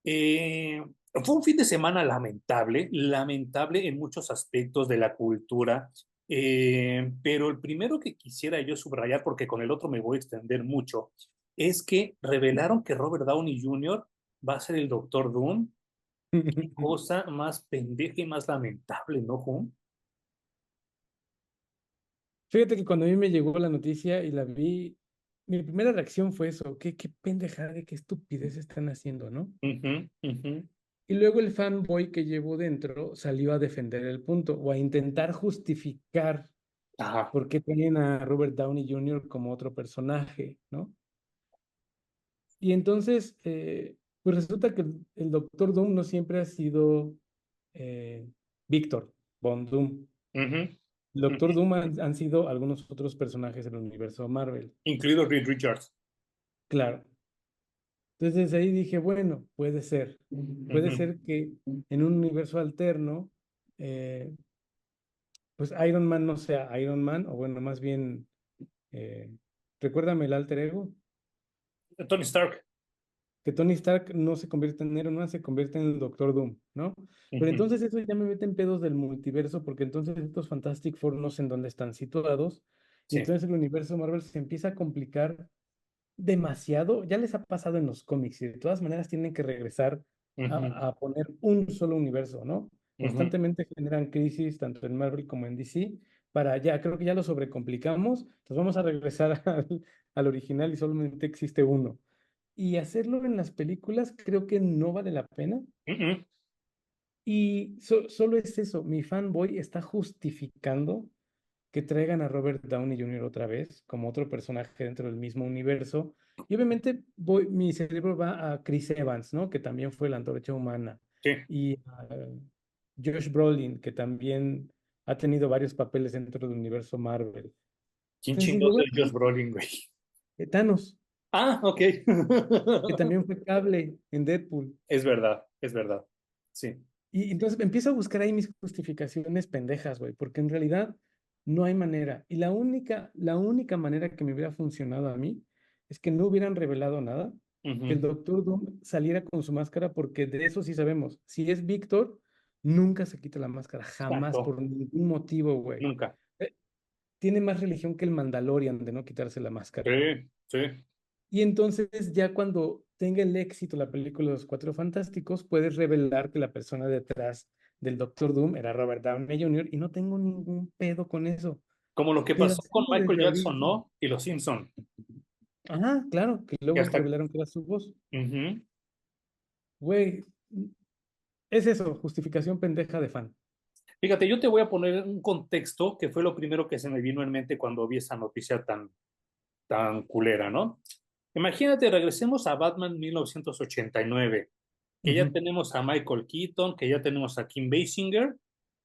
A: Eh, Fue un fin de semana lamentable, lamentable en muchos aspectos de la cultura, pero el primero que quisiera yo subrayar, porque con el otro me voy a extender mucho, es que revelaron que Robert Downey Jr. va a ser el Doctor Doom. Qué cosa más pendeja y más lamentable, ¿no, Juan?
B: Fíjate que cuando a mí me llegó la noticia y la vi, mi primera reacción fue eso, qué pendejada, qué estupidez están haciendo, ¿no?
A: Ujú, ujú.
B: Y luego el fanboy que llevo dentro salió a defender el punto o a intentar justificar
A: Ajá.
B: por qué tienen a Robert Downey Jr. como otro personaje, ¿no? Y entonces, pues resulta que el Doctor Doom no siempre ha sido eh, Víctor Von Doom.
A: Ujú,
B: El
A: ujú.
B: Doctor Doom han sido algunos otros personajes del universo Marvel.
A: Incluido Reed Richards.
B: Claro. Entonces ahí dije, bueno, puede
A: Ujú.
B: ser que en un universo alterno, eh, pues Iron Man no sea Iron Man, o bueno, más bien, eh, recuérdame el alter ego,
A: Tony Stark.
B: que Tony Stark no se convierte en Iron Man, se convierte en el Doctor Doom, ¿no? Pero
A: Ujú.
B: entonces eso ya me mete en pedos del multiverso, porque entonces estos Fantastic Four no sé en dónde están situados, y
A: Sí.
B: entonces el universo Marvel se empieza a complicar demasiado. Ya les ha pasado en los cómics, y de todas maneras tienen que regresar
A: Ujú,
B: a poner un solo universo, ¿no?
A: ujú.
B: Constantemente generan crisis tanto en Marvel como en DC, para ya, creo que ya lo sobrecomplicamos, entonces vamos a regresar al original y solamente existe uno. Y hacerlo en las películas creo que no vale la pena.
A: Ujú.
B: Y solo es eso, mi fanboy está justificando que traigan a Robert Downey Jr. otra vez como otro personaje dentro del mismo universo. Y obviamente mi cerebro va a Chris Evans, ¿no? Que también fue la Antorcha Humana.
A: Sí.
B: Y a Josh Brolin, que también ha tenido varios papeles dentro del universo Marvel.
A: ¿Quién
B: Entonces digo,
A: chingados
B: bueno,
A: es Josh Brolin, güey?
B: Thanos,
A: Ah, ok.
B: que también fue Cable en Deadpool.
A: Es verdad, es verdad. Sí.
B: Y entonces empiezo a buscar ahí mis justificaciones pendejas, güey, porque en realidad no hay manera. Y la única manera que me hubiera funcionado a mí es que no hubieran revelado nada, que el
A: Ujú.
B: Doctor Doom saliera con su máscara, porque de eso sí sabemos. Si es Víctor, nunca se quita la máscara, jamás,
A: Exacto.
B: por ningún motivo, güey.
A: Nunca.
B: Eh, Tiene más religión que el Mandalorian de no quitarse la máscara.
A: Sí, sí.
B: Y entonces ya cuando tenga el éxito la película de los Cuatro Fantásticos, puedes revelar que la persona detrás del Doctor Doom era Robert Downey Jr. y no tengo ningún pedo con eso.
A: Como lo que
B: Pero
A: pasó con
B: hacerlo
A: Michael
B: desde
A: Jackson,
B: ahorita.
A: ¿no? Y los Simpson.
B: Ah, claro, que
A: Que
B: luego
A: hasta.
B: revelaron que era su voz.
A: Ujú.
B: Güey, es eso, justificación pendeja de fan.
A: Fíjate, yo te voy a poner un contexto que fue lo primero que se me vino en mente cuando vi esa noticia tan culera, ¿no? Imagínate, regresemos a Batman 1989, que ya
B: Ujú.
A: tenemos a Michael Keaton, que ya tenemos a Kim Basinger,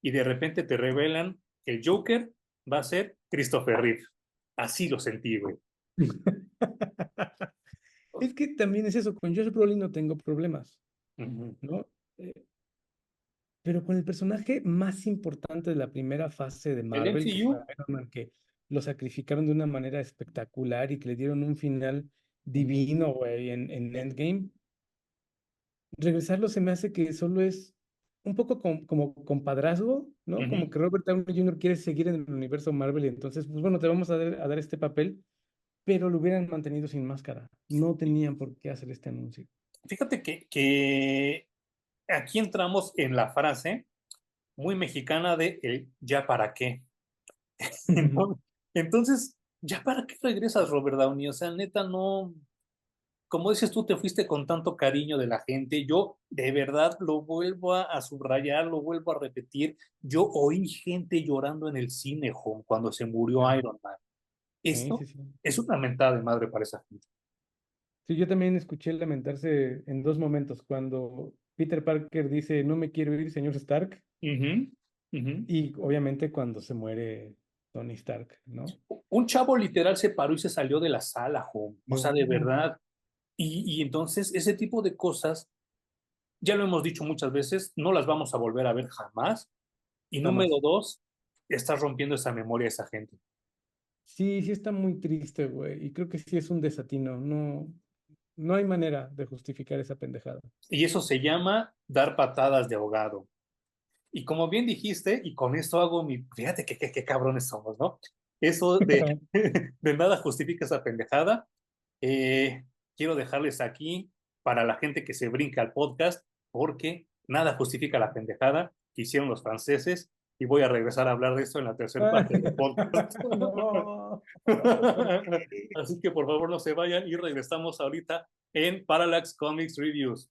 A: y de repente te revelan que el Joker va a ser Christopher Reeve. Así lo sentí, güey.
B: Es que también es eso, con Josh Brolin no tengo problemas,
A: Ujú.
B: ¿no? Eh, pero con el personaje más importante de la primera fase de
A: El
B: Marvel, que fue
A: MCU.
B: Iron Man, que lo sacrificaron de una manera espectacular y que le dieron un final divino, güey, en Endgame, regresarlo se me hace que solo es un poco como compadrazgo, ¿no? Como
A: Ujú.
B: que Robert Downey Jr. quiere seguir en el universo Marvel y entonces, pues bueno, te vamos a dar este papel, pero lo hubieran mantenido sin máscara. No tenían por qué hacer este anuncio.
A: Fíjate que aquí entramos en la frase muy mexicana de el ya para qué. Entonces, ¿ya para qué regresas, Robert Downey? O sea, neta, no, como dices tú, te fuiste con tanto cariño de la gente. Yo de verdad lo vuelvo a subrayar, lo vuelvo a repetir. Yo oí gente llorando en el cine, home, cuando se murió
B: Claro.
A: Iron Man.
B: Sí,
A: Esto
B: sí, sí.
A: es una mentada de madre para esa gente.
B: Sí, yo también escuché lamentarse en dos momentos, cuando Peter Parker dice, no me quiero ir, señor Stark,
A: Ujú, ujú.
B: y obviamente cuando se muere Tony Stark, ¿no?
A: Un chavo literal se paró y se salió de la sala, home. O sea, de
B: No,
A: verdad. Y entonces ese tipo de cosas, ya lo hemos dicho muchas veces, no las vamos a volver a ver jamás. Y número
B: jamás.
A: dos, estás rompiendo esa memoria de esa gente.
B: Sí, sí está muy triste, güey, y creo que sí es un desatino, no, no hay manera de justificar esa pendejada.
A: Y eso se llama dar patadas de ahogado. Y como bien dijiste, y con esto hago mi, fíjate qué cabrones somos, ¿no? Eso de, de nada justifica esa pendejada. Eh, Quiero dejarles aquí para la gente que se brinca al podcast, porque nada justifica la pendejada que hicieron los franceses. Y voy a regresar a hablar de esto en la tercera parte del podcast.
B: No.
A: Así que por favor no se vayan y regresamos ahorita en Parallax Comics Reviews.